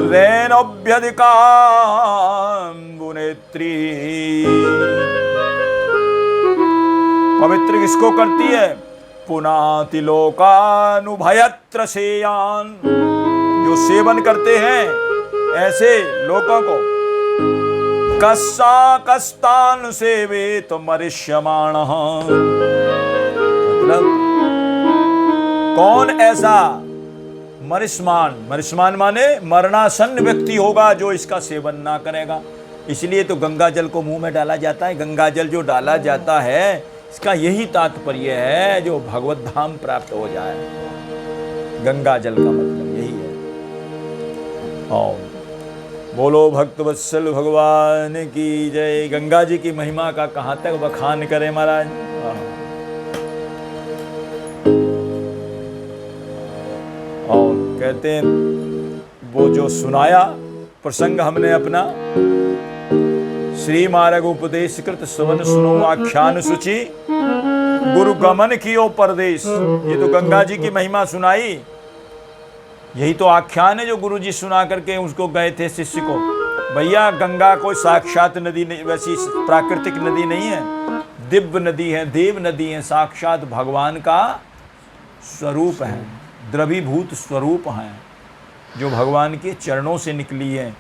रेणोभ्यधिकाम्बुनेत्री। पवित्र किसको करती है? पुनाति लोकानुभयत्र सेयान, जो सेवन करते हैं ऐसे लोगों को। कस्सा कस्तान सेवेत मरिष्यमाणः, मतलब कौन ऐसा मरिष्मान, मरिष्मान माने मरणासन्न व्यक्ति होगा जो इसका सेवन ना करेगा। इसलिए तो गंगा जल को मुंह में डाला जाता है। गंगा जल जो डाला जाता है इसका यही तात्पर्य है जो भगवत धाम प्राप्त हो जाए। गंगा जल का मतलब यही है। और बोलो भक्तवत्सल भगवान की जय। गंगा जी की महिमा का कहां तक बखान करें महाराज। और कहते हैं वो जो सुनाया प्रसंग हमने अपना, श्री मार्ग उपदेश कृत श्रवण सुनो आख्यान सुचि, गुरु गमन कियो परदेश। ये तो गंगा जी की महिमा सुनाई, यही तो आख्यान है जो गुरु जी सुना करके उसको गए थे शिष्य को। भैया गंगा कोई साक्षात नदी नहीं, वैसी प्राकृतिक नदी नहीं है, दिव्य नदी है, देव नदी है, साक्षात भगवान का स्वरूप है, द्रवीभूत स्वरूप है, जो भगवान के चरणों से निकली है।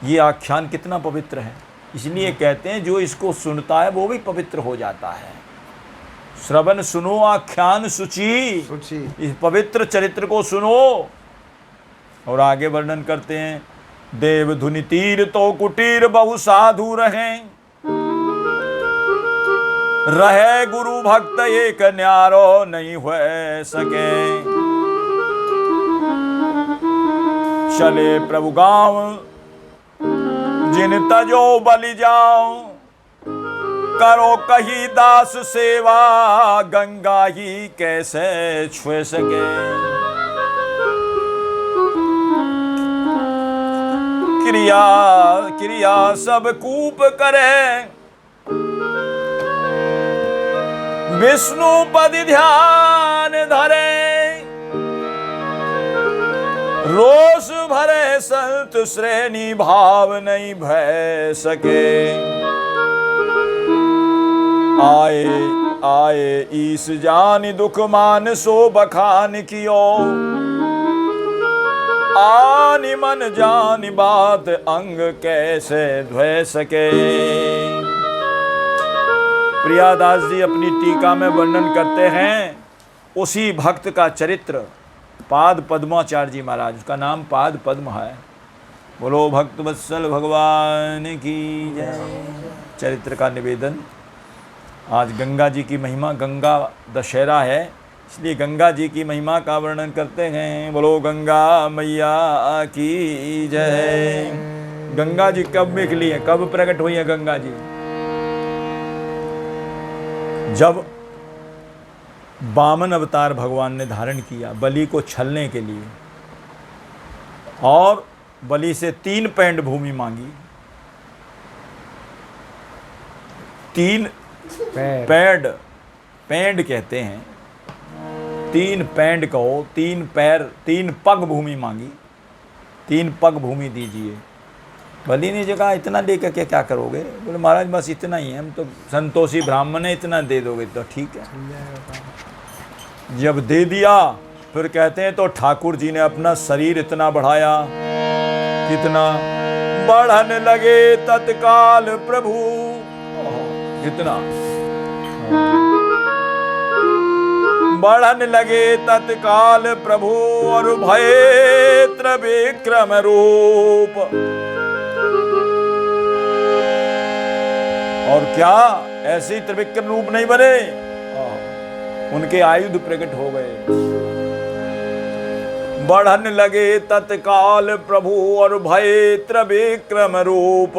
ये आख्यान कितना पवित्र है। इसलिए कहते हैं जो इसको सुनता है वो भी पवित्र हो जाता है। श्रवण सुनो आख्यान सुचि, इस पवित्र चरित्र को सुनो। और आगे वर्णन करते हैं, देव धुनि तीर तो कुटीर बहु साधु रहे गुरु भक्त एक न्यारो नहीं हो सके। चले प्रभु गाँव जिन तजो बलि जाओ, करो कही दास सेवा गंगा ही कैसे छुए सके। क्रिया क्रिया सब कूप करे, विष्णु पद ध्यान धरे, रोष भरे संत श्रेणी भाव नहीं भय सके। आए आए ईस जान दुख मान सो बखान कियो, आनि मन जान बात अंग कैसे धोए सके। प्रियादास जी अपनी टीका में वर्णन करते हैं उसी भक्त का चरित्र, पाद पद्माचार्य जी महाराज, उसका नाम पाद पद्म है। बोलो भक्त वत्सल भगवान की जय। चरित्र का निवेदन। आज गंगा जी की महिमा, गंगा दशहरा है इसलिए गंगा जी की महिमा का वर्णन करते हैं। बोलो गंगा मैया की जय। गंगा जी कब निकली है, कब प्रकट हुई है गंगा जी? जब वामन अवतार भगवान ने धारण किया बलि को छलने के लिए, और बलि से 3 पैंड भूमि मांगी। 3 पैंड कहते हैं, 3 पैंड कहो, 3 पैर, 3 पग भूमि मांगी। 3 पग भूमि दीजिए। बलि ने कहा इतना दे करके क्या करोगे? बोले महाराज बस इतना ही है, हम तो संतोषी ब्राह्मण है, इतना दे दोगे तो ठीक है। जब दे दिया फिर कहते हैं तो ठाकुर जी ने अपना शरीर इतना बढ़ाया, कितना बढ़ने लगे तत्काल प्रभु, कितना बढ़ने लगे तत्काल प्रभु, और भये त्रिविक्रम रूप। और क्या ऐसे ही त्रिविक्रम रूप नहीं बने, उनके आयुध प्रकट हो गए। बढ़ने लगे तत्काल प्रभु, और भये त्रिविक्रम रूप।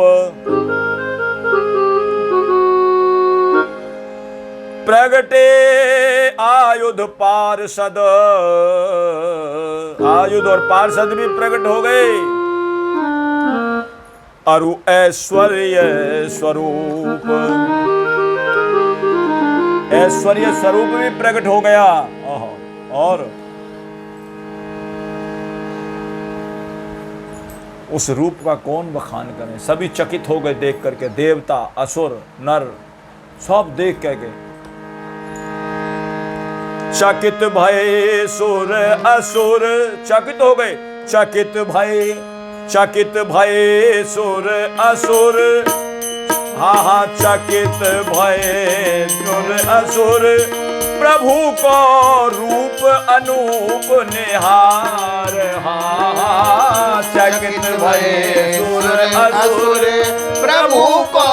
प्रगटे आयुध पार्षद, आयुध और पार्षद भी प्रकट हो गए। अरु ऐश्वर्य स्वरूप, ऐश्वर्य स्वरूप भी प्रकट हो गया। और उस रूप का कौन बखान करे, सभी चकित हो गए देख करके, देवता असुर नर सब देख करके चकित भये सुर असुर, चकित हो गए, चकित भये सुर असुर, हा चकित भये सुर असुर, प्रभु को रूप अनूप निहार, हा चकित भये सुर असुर,
प्रभु को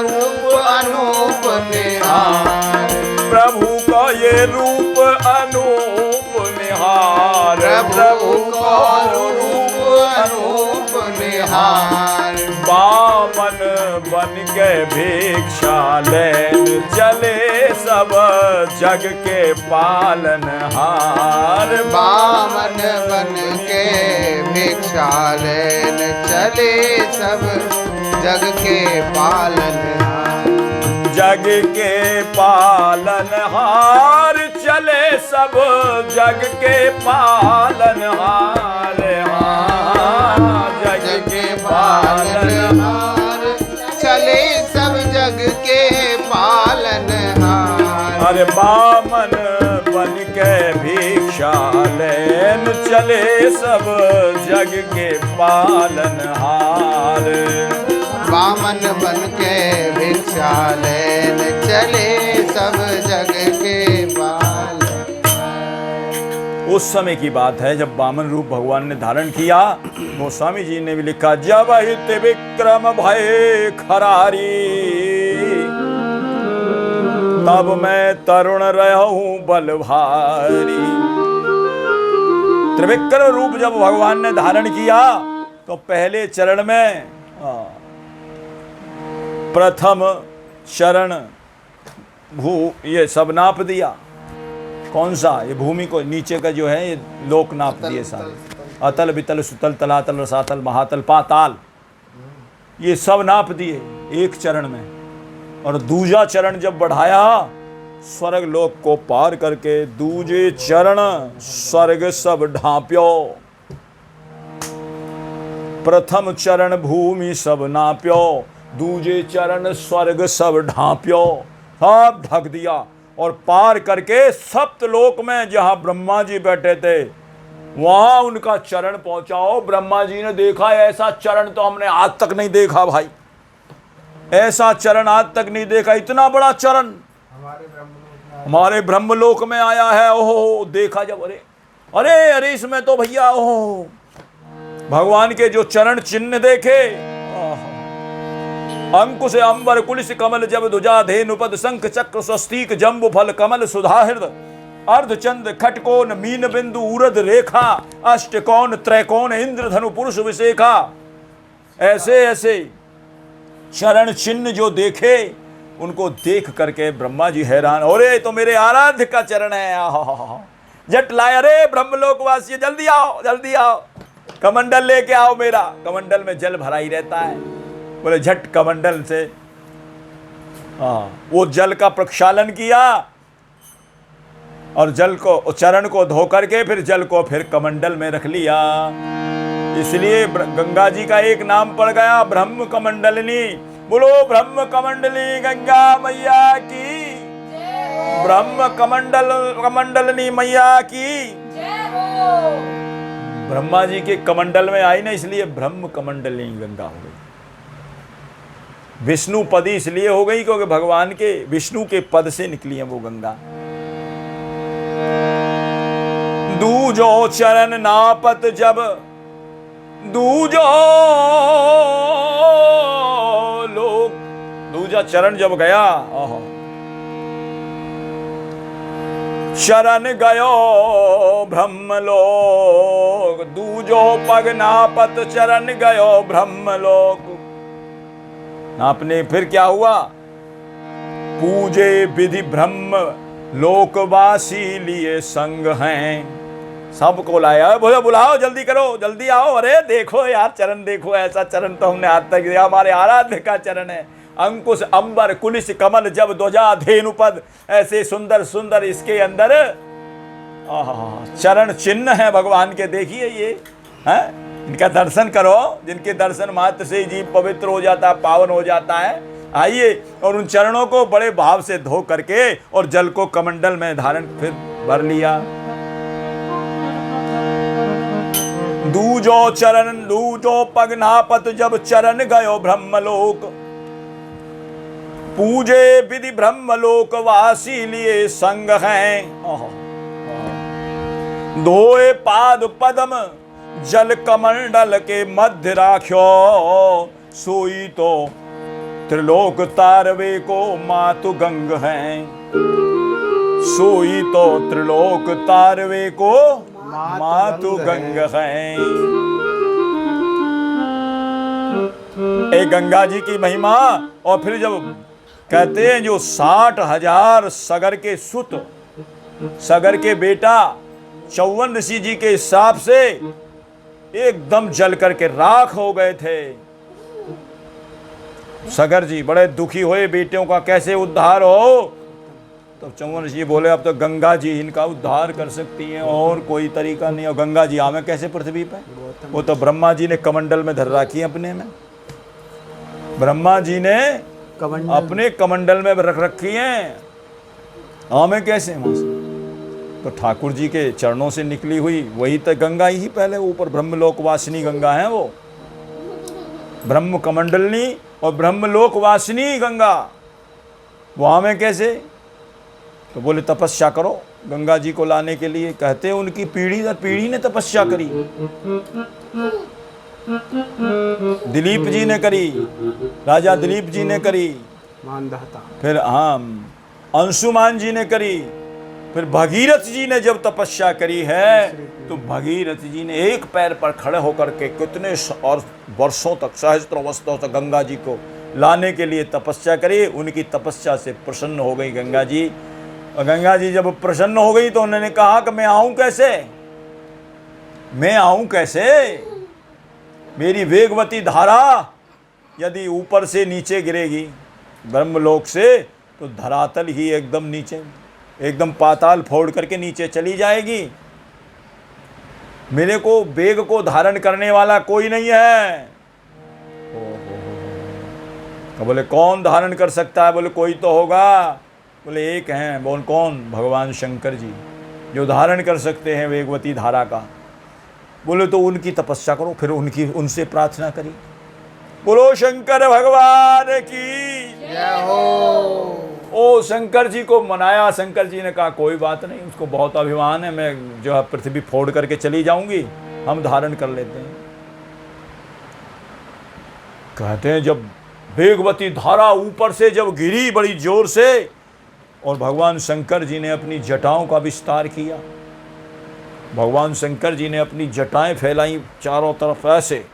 रूप अनूप निहार,
प्रभु का ये रूप अनूप निहार,
प्रभु को रूप अनूप निहार।
वामन बन के भिक्षा लेन चले सब जग के पालनहार,
वामन बन के भिक्षा लेन चले सब जग के पालनहार,
जग के पालनहार चले सब जग के पालनहार, जग के पालनहार
चले सब जग के पालनहार।
अरे वामन बन के भिक्षा लेन चले सब जग के पालनहार,
वामन बन के भिक्षा लेन चले सब जग के पाल।
उस समय की बात है जब वामन रूप भगवान ने धारण किया। गोस्वामी जी ने भी लिखा, जब हित विक्रम भय खरारी, तब मैं तरुण रहूं बल भारी। त्रिविक्रम रूप जब भगवान ने धारण किया तो पहले चरण में प्रथम चरण ये सब नाप दिया। कौन सा? ये भूमि को नीचे का जो है ये लोक नाप दिए सारे, अतल वितल सुतल तलातल रसातल महातल पाताल, ये सब नाप दिए एक चरण में। और दूजा चरण जब बढ़ाया स्वर्ग लोक को पार करके, दूजे चरण स्वर्ग सब ढांप्यो, प्रथम चरण भूमि सब नाप्यो, दूजे चरण स्वर्ग सब ढांप्यो, सब ढक दिया। और पार करके सप्तलोक में जहां ब्रह्मा जी बैठे थे वहां उनका चरण पहुंचाओ। ब्रह्मा जी ने देखा ऐसा चरण तो हमने आज तक नहीं देखा भाई, ऐसा चरण आज तक नहीं देखा, इतना बड़ा चरण हमारे ब्रह्मलोक में आया है। ओहो देखा जब, अरे अरे अरे इसमें तो भैया ओहो भगवान के जो चरण चिन्ह देखे, अंकुश अंबर कुलिस कमल जब ध्वजा धेनुपद शंख चक्र स्वस्तिक जम्बु फल कमल सुधाहृद अर्धचंद्र खटकोन मीन बिंदु उरद रेखा अष्टकोण त्रैकोण इंद्रधनु पुरुष विशेखा, ऐसे ऐसे चरण चिन्ह जो देखे उनको देख करके ब्रह्मा जी हैरान, अरे तो मेरे आराध्य का चरण है, आहा, झट लाए, अरे ब्रह्मलोकवासी जल्दी आओ जल्दी आओ, कमंडल लेके आओ मेरा। कमंडल में जल भरा ही रहता है। बोले झट कमंडल से वो जल का प्रक्षालन किया और जल को, चरण को धो करके फिर जल को फिर कमंडल में रख लिया। इसलिए गंगा जी का एक नाम पड़ गया ब्रह्म कमंडलिनी। बोलो ब्रह्म कमंडली गंगा मैया की, ब्रह्म कमंडलिनी मैया की। ब्रह्मा जी के कमंडल में आई ना, इसलिए ब्रह्म कमंडलिनी गंगा हो गई। विष्णु पदी इसलिए हो गई क्योंकि भगवान के विष्णु के पद से निकली है वो गंगा। दूजो चरण नापत जब, दूजो लोक, दूजा चरण जब गया, शरण गयो ब्रह्मलोक, दूजो पग नापत चरण गयो ब्रह्मलोक। नापने फिर क्या हुआ, पूजे विधि ब्रह्म लोकवासी लिए संग हैं। सबको लाया, बोले बुलाओ जल्दी करो जल्दी आओ, अरे देखो यार चरण देखो, ऐसा चरण तो हमने आज तक दिया, हमारे आराध्य का चरण है। अंकुश अंबर कुलिश कमल जब ध्वजा धेनुपद, ऐसे सुंदर सुंदर इसके अंदर चरण चिन्ह है भगवान के। देखिए ये है, इनका दर्शन करो, जिनके दर्शन मात्र से जीव पवित्र हो जाता है, पावन हो जाता है। आइए और उन चरणों को बड़े भाव से धो करके और जल को कमंडल में धारण फिर भर लिया। दूजो चरण दूजो पग नापत जब चरण गयो ब्रह्मलोक, पूजे विधि ब्रह्मलोक वासी लिए संग हैं। धोए पाद पदम जल कमंडल के मध्य राख्यो, सोई तो त्रिलोक तारवे को मातु गंग हैं। सोई तो त्रिलोक तारवे को मातु गंग हैं। ए गंगा जी की महिमा। और फिर जब कहते हैं जो 60,000 सगर के सुत, सगर के बेटा 54 ऋषि जी के हिसाब से एकदम जल करके राख हो गए थे। सगर जी बड़े दुखी हुए, बेटियों का कैसे उद्धार हो। तो 54 ऋषि बोले अब तो गंगा जी इनका उद्धार कर सकती हैं, और कोई तरीका नहीं। और गंगा जी आवे कैसे पृथ्वी पे, वो तो ब्रह्मा जी ने कमंडल में धर राखी है अपने में। ब्रह्मा जी ने अपने कमंडल में रख रखी हैं, आवे कैसे वहां से। तो ठाकुर जी के चरणों से निकली हुई वही तो गंगा ही पहले ऊपर ब्रह्मलोक वासिनी गंगा है वो, ब्रह्म कमंडलनी और ब्रह्मलोक वासिनी गंगा। वहां में कैसे, तो बोले तपस्या करो गंगा जी को लाने के लिए। कहते हैं उनकी पीढ़ी दर पीढ़ी ने तपस्या करी। दिलीप जी ने करी, राजा दिलीप जी ने करी, फिर अंशुमान जी ने करी, फिर भगीरथ जी ने जब तपस्या करी है तो भगीरथ जी ने एक पैर पर खड़े होकर के कितने और वर्षों तक, सहस्त्रों वर्षों तक गंगा जी को लाने के लिए तपस्या करी। उनकी तपस्या से प्रसन्न हो गई गंगा जी। और गंगा जी जब प्रसन्न हो गई तो उन्होंने कहा कि मैं आऊं कैसे, मैं आऊं कैसे। मेरी वेगवती धारा यदि ऊपर से नीचे गिरेगी ब्रह्मलोक से तो धरातल ही एकदम नीचे, एकदम पाताल फोड़ करके नीचे चली जाएगी। मेरे को वेग को धारण करने वाला कोई नहीं है। तो बोले कौन धारण कर सकता है, बोले कोई तो होगा। बोले एक हैं, बोल कौन, भगवान शंकर जी जो धारण कर सकते हैं वेगवती धारा का। बोले तो उनकी तपस्या करो, फिर उनसे प्रार्थना करी। बोलो शंकर भगवान की
जय हो।
ओ शंकर जी को मनाया। शंकर जी ने कहा कोई बात नहीं, उसको बहुत अभिमान है, मैं जो है पृथ्वी फोड़ करके चली जाऊंगी, हम धारण कर लेते हैं। कहते हैं जब वेगवती धारा ऊपर से जब गिरी बड़ी जोर से, और भगवान शंकर जी ने अपनी जटाओं का विस्तार किया। भगवान शंकर जी ने अपनी जटाएं फैलाई चारों तरफ ऐसे।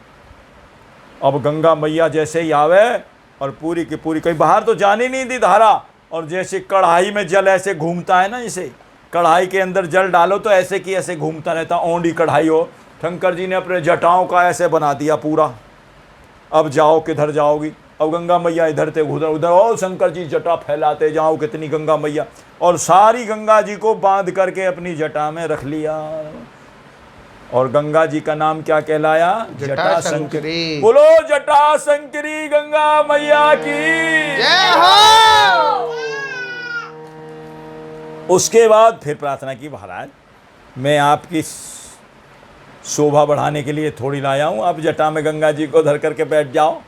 अब गंगा मैया जैसे ही आवे और पूरी की पूरी, कहीं बाहर तो जाने नहीं दी धारा। और जैसे कढ़ाई में जल ऐसे घूमता है ना, जैसे कढ़ाई के अंदर जल डालो तो ऐसे की ऐसे घूमता रहता, ओंडी कढ़ाई हो। शंकर जी ने अपने जटाओं का ऐसे बना दिया पूरा। अब जाओ किधर जाओगी, अब गंगा मैया इधर थे उधर उधर, और शंकर जी जटा फैलाते जाओ कितनी गंगा मैया, और सारी गंगा जी को बांध करके अपनी जटा में रख लिया। और गंगा जी का नाम क्या कहलाया? जटा शंकरी। बोलो जटा शंकरी गंगा मैया की
जय हो।
उसके बाद फिर प्रार्थना की, महाराज मैं आपकी शोभा बढ़ाने के लिए थोड़ी लाया हूँ, आप जटा में गंगा जी को धर करके बैठ जाओ,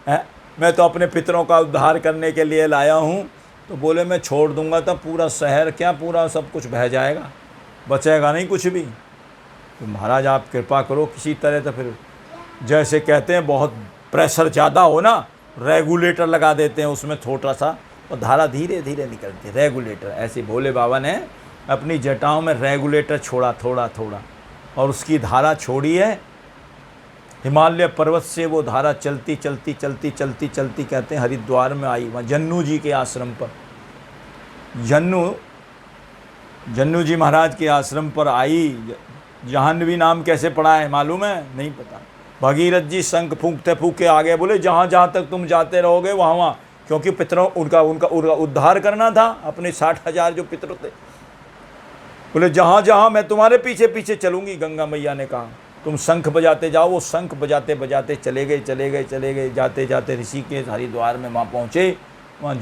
है मैं तो अपने पितरों का उद्धार करने के लिए लाया हूँ। तो बोले मैं छोड़ दूंगा तो पूरा शहर क्या, पूरा सब कुछ बह जाएगा, बचेगा नहीं कुछ भी। तो महाराज आप कृपा करो किसी तरह। तो फिर जैसे कहते हैं बहुत प्रेशर ज़्यादा हो ना, रेगुलेटर लगा देते हैं उसमें छोटा सा, और धारा धीरे धीरे निकलती है। रेगुलेटर, ऐसे भोले बाबा ने अपनी जटाओं में रेगुलेटर छोड़ा थोड़ा थोड़ा, और उसकी धारा छोड़ी है। हिमालय पर्वत से वो धारा चलती चलती चलती चलती चलती कहते हैं हरिद्वार में आई, वहाँ जन्नू जी के आश्रम पर। जन्नू जी महाराज के आश्रम पर आई। जाह्नवी नाम कैसे पड़ा है मालूम है? नहीं पता। भगीरथ जी शंख फूंकते फूंके आ गए, बोले जहाँ जहाँ तक तुम जाते रहोगे वहाँ वहाँ, क्योंकि पितरों उनका उद्धार करना था, अपने 60,000 जो पितर थे। बोले जहाँ जहाँ मैं तुम्हारे पीछे पीछे चलूँगी। गंगा मैया ने कहा तुम शंख बजाते जाओ। वो शंख बजाते बजाते चले गए, जाते जाते ऋषिकेश हरिद्वार में वहाँ पहुँचे। वहाँ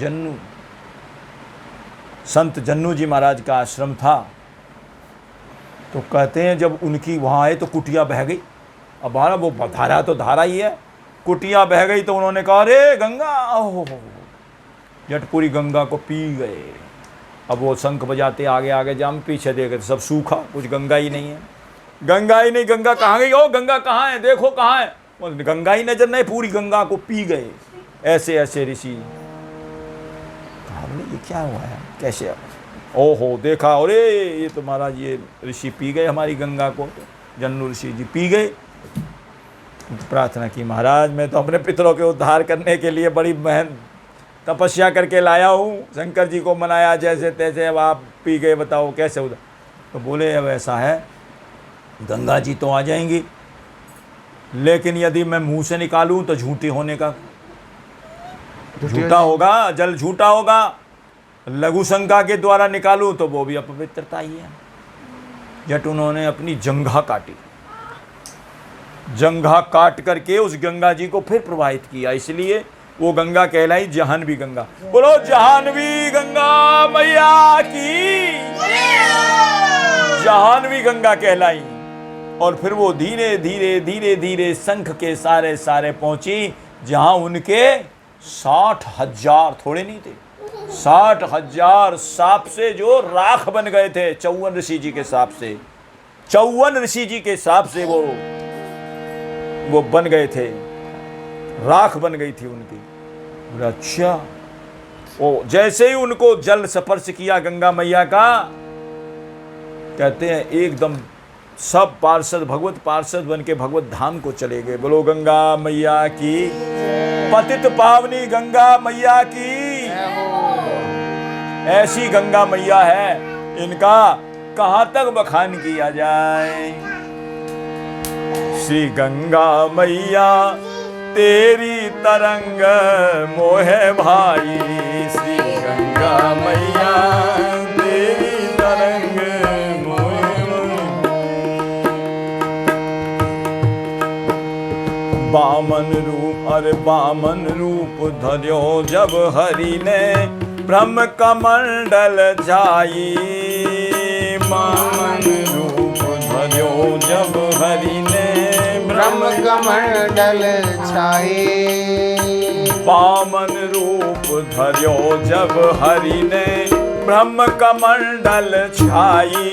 संत जन्नू जी महाराज का आश्रम था। तो कहते हैं जब उनकी वहाँ आए तो कुटिया बह गई। अब हमारा वो धारा तो धारा ही है, कुटिया बह गई। तो उन्होंने कहा अरे गंगा, ओहो, जट पूरी गंगा को पी गए। अब वो शंख बजाते आगे आगे जाम, पीछे देखे सब सूखा, कुछ गंगा ही नहीं है। गंगा ही नहीं, गंगा कहाँ गई? ओ गंगा कहाँ है, देखो कहाँ है। गंगा ही नजर नहीं, पूरी गंगा को पी गए। ऐसे ऐसे ऋषि कहा ये क्या हुआ है, कैसे? ओहो देखा, अरे ये तो महाराज ये ऋषि पी गए हमारी गंगा को। तो जन्नू ऋषि जी पी गए। प्रार्थना की महाराज मैं तो अपने पितरों के उद्धार करने के लिए बड़ी मेहनत तपस्या करके लाया हूँ, शंकर जी को मनाया जैसे तैसे, अब आप पी गए, बताओ कैसे उधर। तो बोले अब ऐसा है, गंगा जी तो आ जाएंगी, लेकिन यदि मैं मुंह से निकालूं तो झूठी होने का, झूठा होगा, जल झूठा होगा। लघु शंका के द्वारा निकालूं तो वो भी अपवित्रता ही है। जट उन्होंने अपनी जंघा काटी, जंघा काट करके उस गंगा जी को फिर प्रवाहित किया, इसलिए वो गंगा कहलाई जाह्नवी गंगा। बोलो जाह्नवी गंगा मैया की, जाह्नवी गंगा कहलाई। और फिर वो धीरे धीरे धीरे धीरे शंख के सारे सारे पहुंची, जहां उनके 60,000 थोड़े नहीं थे, 60,000 सांप से जो राख बन गए थे। 54 ऋषि जी के सांप से, 54 ऋषि जी के सांप से वो बन गए थे, राख बन गई थी उनकी। अच्छा, वो जैसे ही उनको जल स्पर्श किया गंगा मैया का, कहते हैं एकदम सब पार्षद भगवत पार्षद बन के भगवत धाम को चले गए। बोलो गंगा मैया की, पतित पावनी गंगा मैया की। ऐसी गंगा मैया है, इनका कहाँ तक बखान किया जाए। श्री गंगा मैया तेरी तरंग मोहे भाई, श्री गंगा मैया तेरी तरंग मोहे। बामन रूप, अरे बामन रूप धर्यो जब हरि ने ब्रह्म कमंडल जाई। बामन रूप धर्यो जब हरि ने
ब्रह्म कमंडल छाई।
बामन रूप धर्यो जब हरि ने ब्रह्म कमंडल छाई।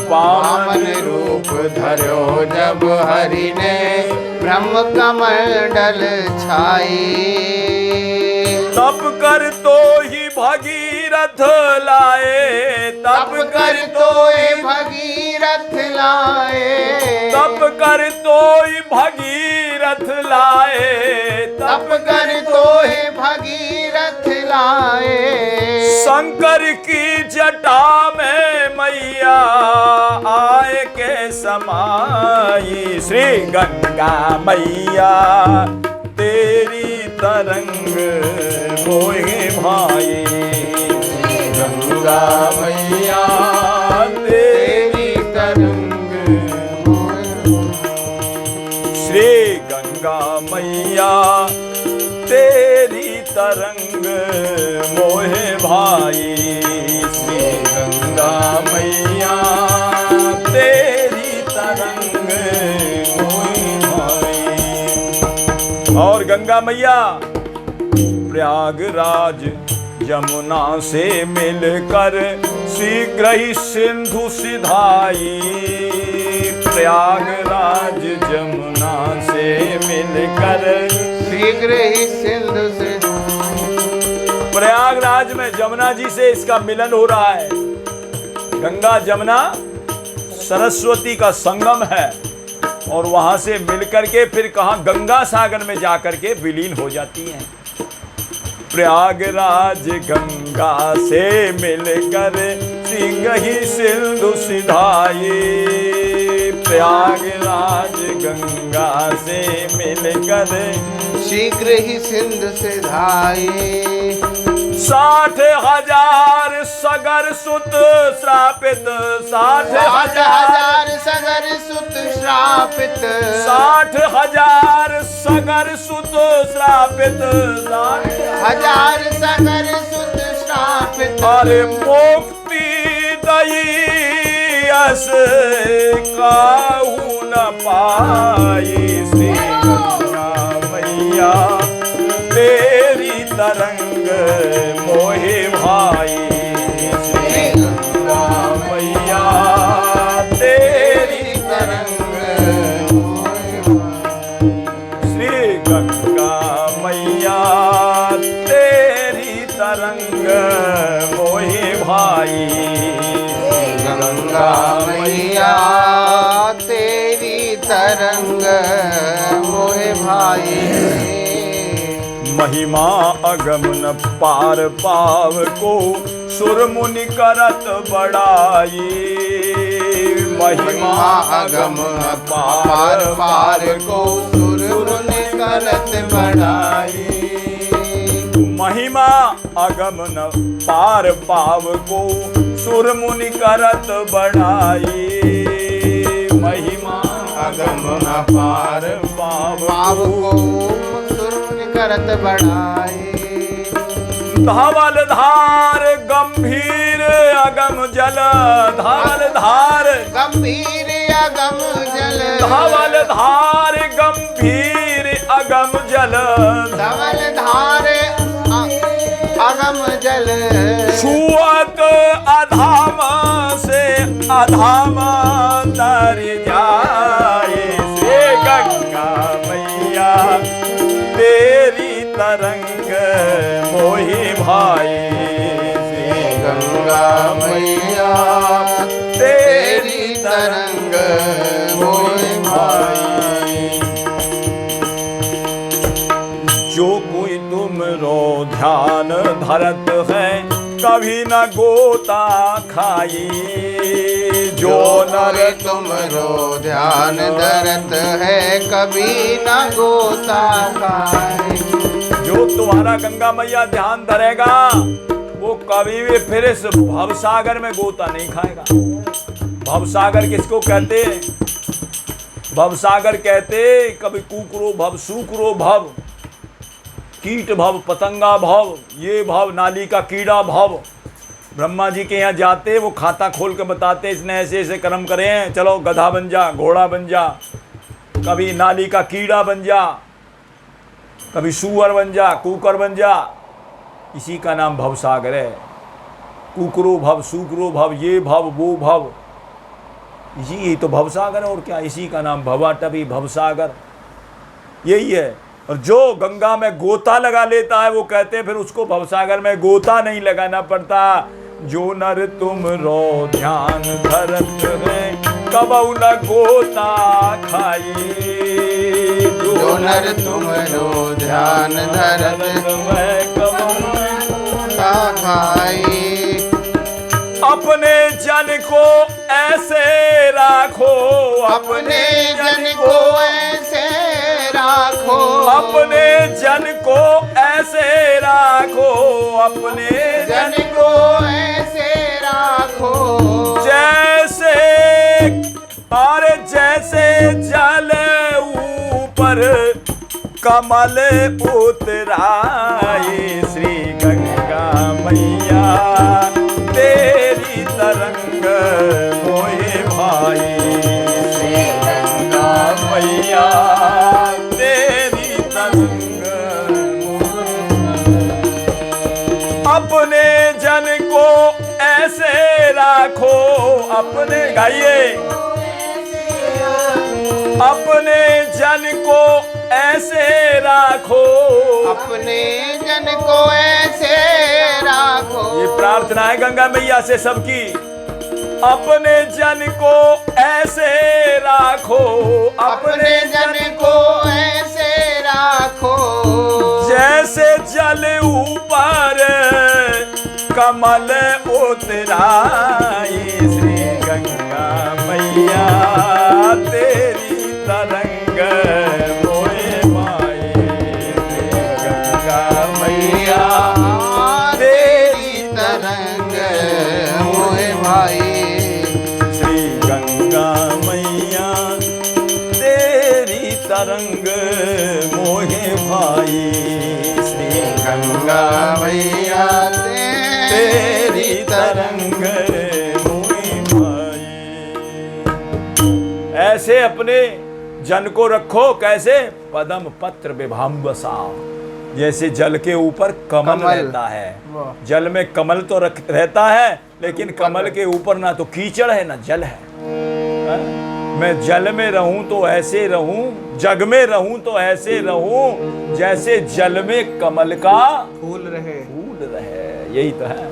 बामन रूप धर्यो जब हरि ने ब्रह्म कमंडल छाई।
तप कर तो ही भगीरथ लाए,
तप कर तो ही भगीरथ लाए।
तप कर तो ही भगीरथ भगीरथ लाए,
तप कर तो है भगीरथ लाए।
शंकर की जटा में मैया आए के समाई। श्री गंगा मैया तेरी तरंग मोहे भाई।
गंगा मैया तेरी तरंग
श्री गंगा मैया तेरी तरंग मोहे भाई। श्री गंगा मैया तेरी तरंग मोहे भाई। और गंगा मैया प्रयागराज यमुना से मिलकर शीघ्र ही सिंधु सिधाई। प्रयागराज यमुना से मिलकर
शीघ्र ही सिंधु से।
प्रयागराज में जमुना जी से इसका मिलन हो रहा है। गंगा जमुना सरस्वती का संगम है और वहां से मिलकर के फिर कहां गंगा सागर में जाकर के विलीन हो जाती हैं। प्रयागराज गंगा से मिलकर शीघ्र ही सिंधु सिधाई। प्रयागराज गंगा से मिलकर
शीघ्र ही सिंधु सिधाई।
60,000 सगर सुत श्रापित।
60,000 सगर सुत श्रापित।
60,000 सगर सुत श्रापित।
60,000 सगर सुत श्रापित।
अरे मुक्ति दई अस काहू न पाई। श्री गंगा मैया तेरी तरंग मोहे भाई। श्री गंगा मैया तेरी तरंग मोहे भाई। श्री गंगा मैया तेरी तरंग मोहे भाई।
गंगा मैया तेरी तरंग मोहे भाई।
महिमा अगम न पार पाव को सुर मुनि करत बड़ाई। महिमा
अगम पार पार को सुर मुनि करत बढ़ाई।
महिमा अगम न पार पाव को सुर मुनि करत बढ़ाई। महिमा
अगम न पार
पाव
पाव को सुर मुनि करत बढ़ाई।
धवल धार गंभीर अगम जल। धवल धार
गंभीर अगम जल।
धवल धार गंभीर अगम जल।
धवल धार अगम जल।
छुअत अधाम से अधाम तर जाए। से गंगा मैया तेरी तरंग मोहि भाई। से
गंगा मैया तेरी तरंग मोहि भाई।
जो कोई तुमरो ध्यान धरत है कभी न गोता खाई। जो नर
तुमरो ध्यान धरत है कभी न गोता खाए।
जो तुम्हारा गंगा मैया ध्यान धरेगा वो कभी भी फिर इस भवसागर में गोता नहीं खाएगा। भवसागर किसको कहते? भवसागर कहते कभी कुकरो भव, सूकरो भव, कीट भव, पतंगा भव, ये भव, नाली का कीड़ा भव। ब्रह्मा जी के यहाँ जाते वो खाता खोल के बताते इसने ऐसे ऐसे कर्म करे हैं, चलो गधा बन जा, घोड़ा बन जा, कभी नाली का कीड़ा बन जा, कभी सूअर बन जा, कुकर बन जा। इसी का नाम भवसागर है। कुकरो भव, सूकरो भव, ये भव, वो भव, यही तो भवसागर है। और क्या? इसी का नाम भवाटवी, भवसागर, यही है। और जो गंगा में गोता लगा लेता है वो कहते हैं फिर उसको भवसागर में गोता नहीं लगाना पड़ता। जो नर तुम रो ध्यान धरत है कबऊ न गोता खाई। जो
जो नर तुमरो ध्यान धरत
मैं कमल
खाई।
अपने जन को ऐसे राखो,
अपने जन को ऐसे राखो,
अपने जन को ऐसे राखो, अपने
जन को ऐसे राखो।
जैसे और जैसे जल ऊपर कमल उतराए, श्री गंगा मैया तेरी तरंग मोहे भाई। श्री गंगा मैया तेरी तरंग अपने जन को ऐसे राखो, अपने गाइए, अपने जन को ऐसे राखो,
अपने जन को ऐसे राखो।
ये प्रार्थना है गंगा मैया से सबकी। अपने जन को ऐसे राखो,
अपने जन को ऐसे राखो।
जैसे जल ऊपर कमल उतराई, श्री गंगा मैया तेरी तरंग मोहे भाई। श्री गंगा मैया
तेरी तरंग मोहे भाई।
श्री गंगा मैया तेरी तरंग मोहे भाई। श्री
गंगा मैया तेरी तरंग
मोहे भाई। ऐसे अपने जन को रखो, कैसे? पदम पत्र विभाम्बसा, जैसे जल के ऊपर कमल रहता है। जल में कमल तो रहता है, लेकिन कमल के ऊपर ना तो कीचड़ है ना जल है। मैं जल में रहूं तो ऐसे रहूं, जग में रहूं तो ऐसे रहूं, जैसे जल में कमल का
फूल रहे।
यही तो है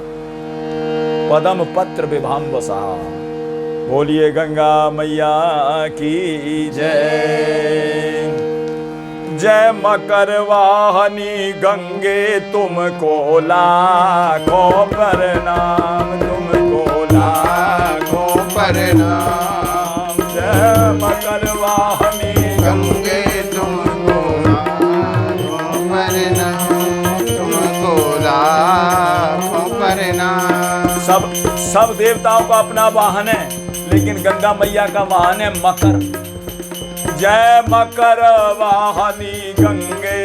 पदम पत्र विभाम्बसा। बोलिए गंगा मैया की जय। जय मकर वाहनी गंगे तुमको लाखों प्रणाम, तुमको लाखों
प्रणाम।
जय मकर वाहनी
गंगे तुमको लाखों प्रणाम, तुमको लाखों प्रणाम।
सब देवताओं का अपना वाहन है, लेकिन गंगा मैया का वाहन है मकर। जय मकर वाहनी गंगे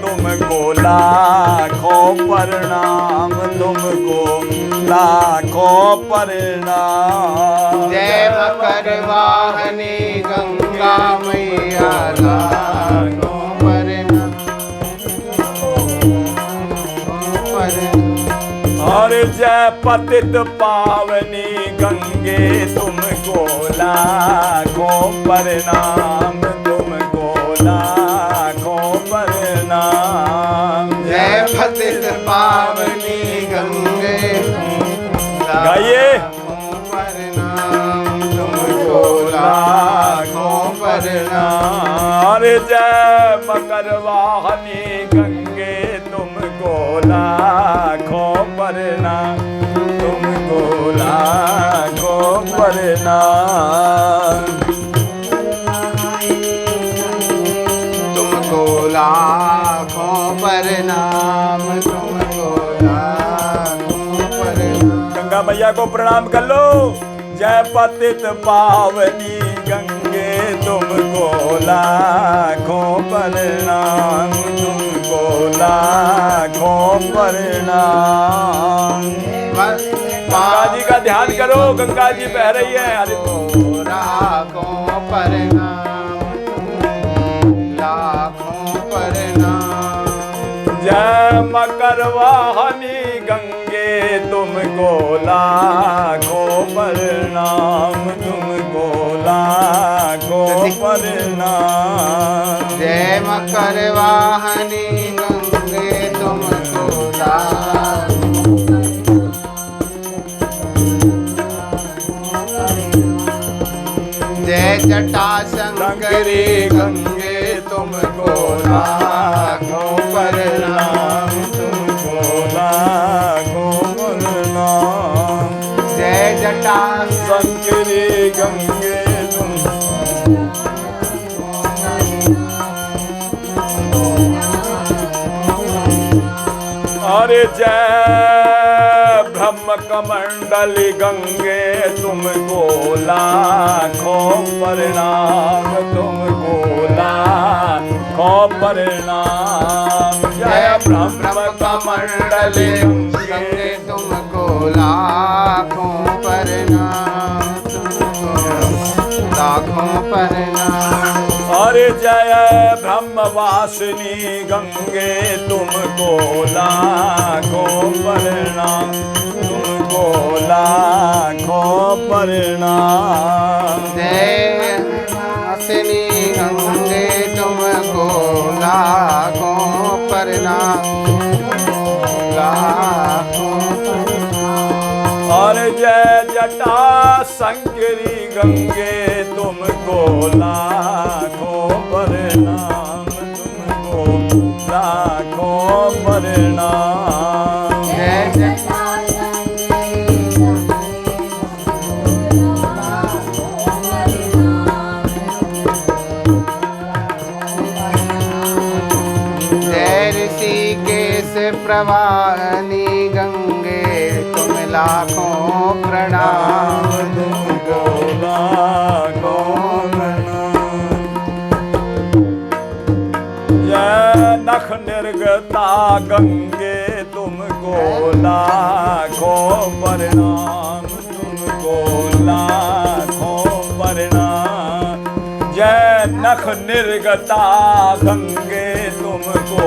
तुमको लाखों प्रणाम, तुमको लाखों प्रणाम।
जय मकर वाहनी गंगा मैया लाखों प्रणाम।
और जय पतित पावनी गंगे तुमको लाखों प्रणाम, तुमको लाखों प्रणाम।
जय पतित पावनी गंगे
गाइए।
प्रणाम, तुमको लाखों प्रणाम।
और जय मकर वाहनी गंगे तुमको लाखों प्रणाम, तुमको लाखों प्रणाम।
तुमको लाखों प्रणाम, तुमको लाखों प्रणाम।
गंगा मैया को प्रणाम कर लो। जय पतित पावनी गंगे तुमको लाखों प्रणाम, तुमको लाखों प्रणाम। गंगा जी का ध्यान करो, गंगा जी बह रही है। अरे
लाखों प्रणाम, लाखों प्रणाम।
जय मकर वाहनी गंगे तुमको लाखों प्रणाम, तुमको लाखों प्रणाम।
जय मकर वाहनी गंगे तुमको जय जटा शंकरी गंगे तुम तुमको लाखों प्रणाम,
तुमको लाखों प्रणाम।
जय जटा
शंकरी गंगे तुम अरे जय ब्रह्म कमंडली गंगे तुमको लाखों प्रणाम, तुमको लाखों प्रणाम। जय ब्रह्म कमंडली
गंगे तुमको लाखों प्रणाम, तुमको लाखों प्रणाम।
अरे जय ब्रह्मवासिनी गंगे तुमको लाखों प्रणाम, तुमको लाखों प्रणाम।
जय वासिनी गंगे तुमको लाखों प्रणाम, लाखों प्रणाम।
और जय जटा शंकरी गंगे तुमको लाखों प्रणाम, तुमको लाखों प्रणाम।
जय जटा ऋषिकेश प्रवाहनी गंगे तुम लाखों प्रणाम,
तुमको लाखों प्रणाम। जय नख निर्गता गंगे तुमको लाखों प्रणाम, तुमको लाखों प्रणाम। जय नख निर्गता गंगे तुमको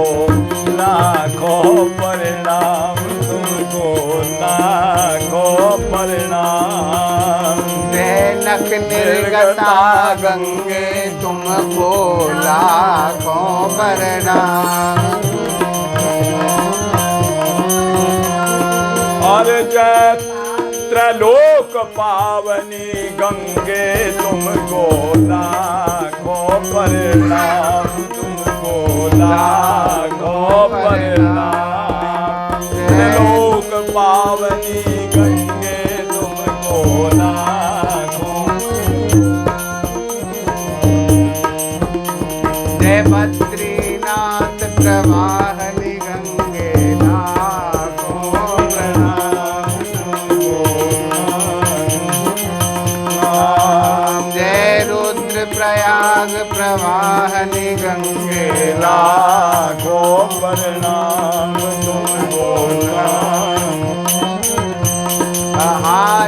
लाखों प्रणाम, तुमको लाखों प्रणाम।
जय नख निर्गता गंगे तुमको लाखों प्रणाम।
और जय त्रैलोक पावनी गंगे तुमको लाखों प्रणाम, तुमको लाखों प्रणाम। त्रैलोक पावनी गंगे तुमको लाखों।
जय बद्रीनाथ प्रवाहनी गंगे लाखों प्रणाम, जय रुद्र प्रयाग प्रवाहनी गंगे
लाखों प्रणाम, तुमको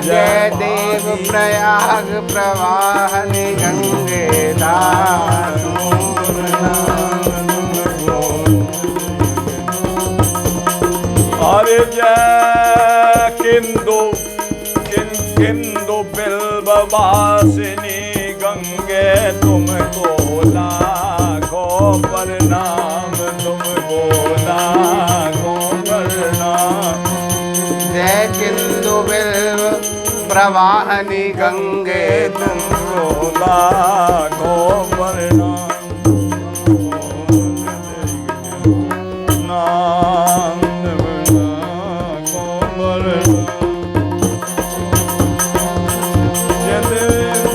जय देव प्रयाग प्रवाहनी गंगे लाखों प्रणाम।
अरे जय किंदु बिल्ववासिनी गंगे तुमको लाखों प्रणाम, तुमको लाखों प्रणाम।
जय किंदु बिल्व प्रवाहनी गंगे
तुमको लाखों प्रणाम। नाम लाखों प्रणाम।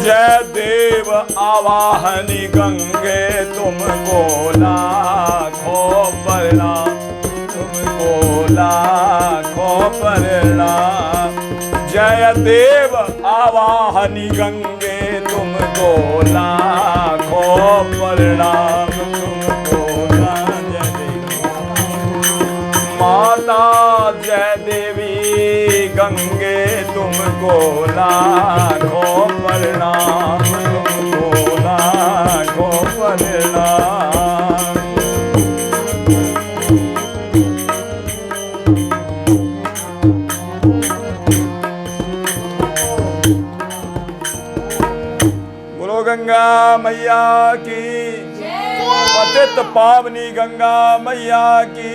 जय देव आवाहनी गंगे तुमको लाखों प्रणाम, तुमको लाखों प्रणाम। जय देव आवाहनी गंगे तुमको लाखों प्रणाम, तुमको माता जय देवी गंगे तुमको लाखों प्रणाम, तुमको लाखों प्रणाम। बोलो गंगा मैया की, पतित पावनी गंगा मैया की।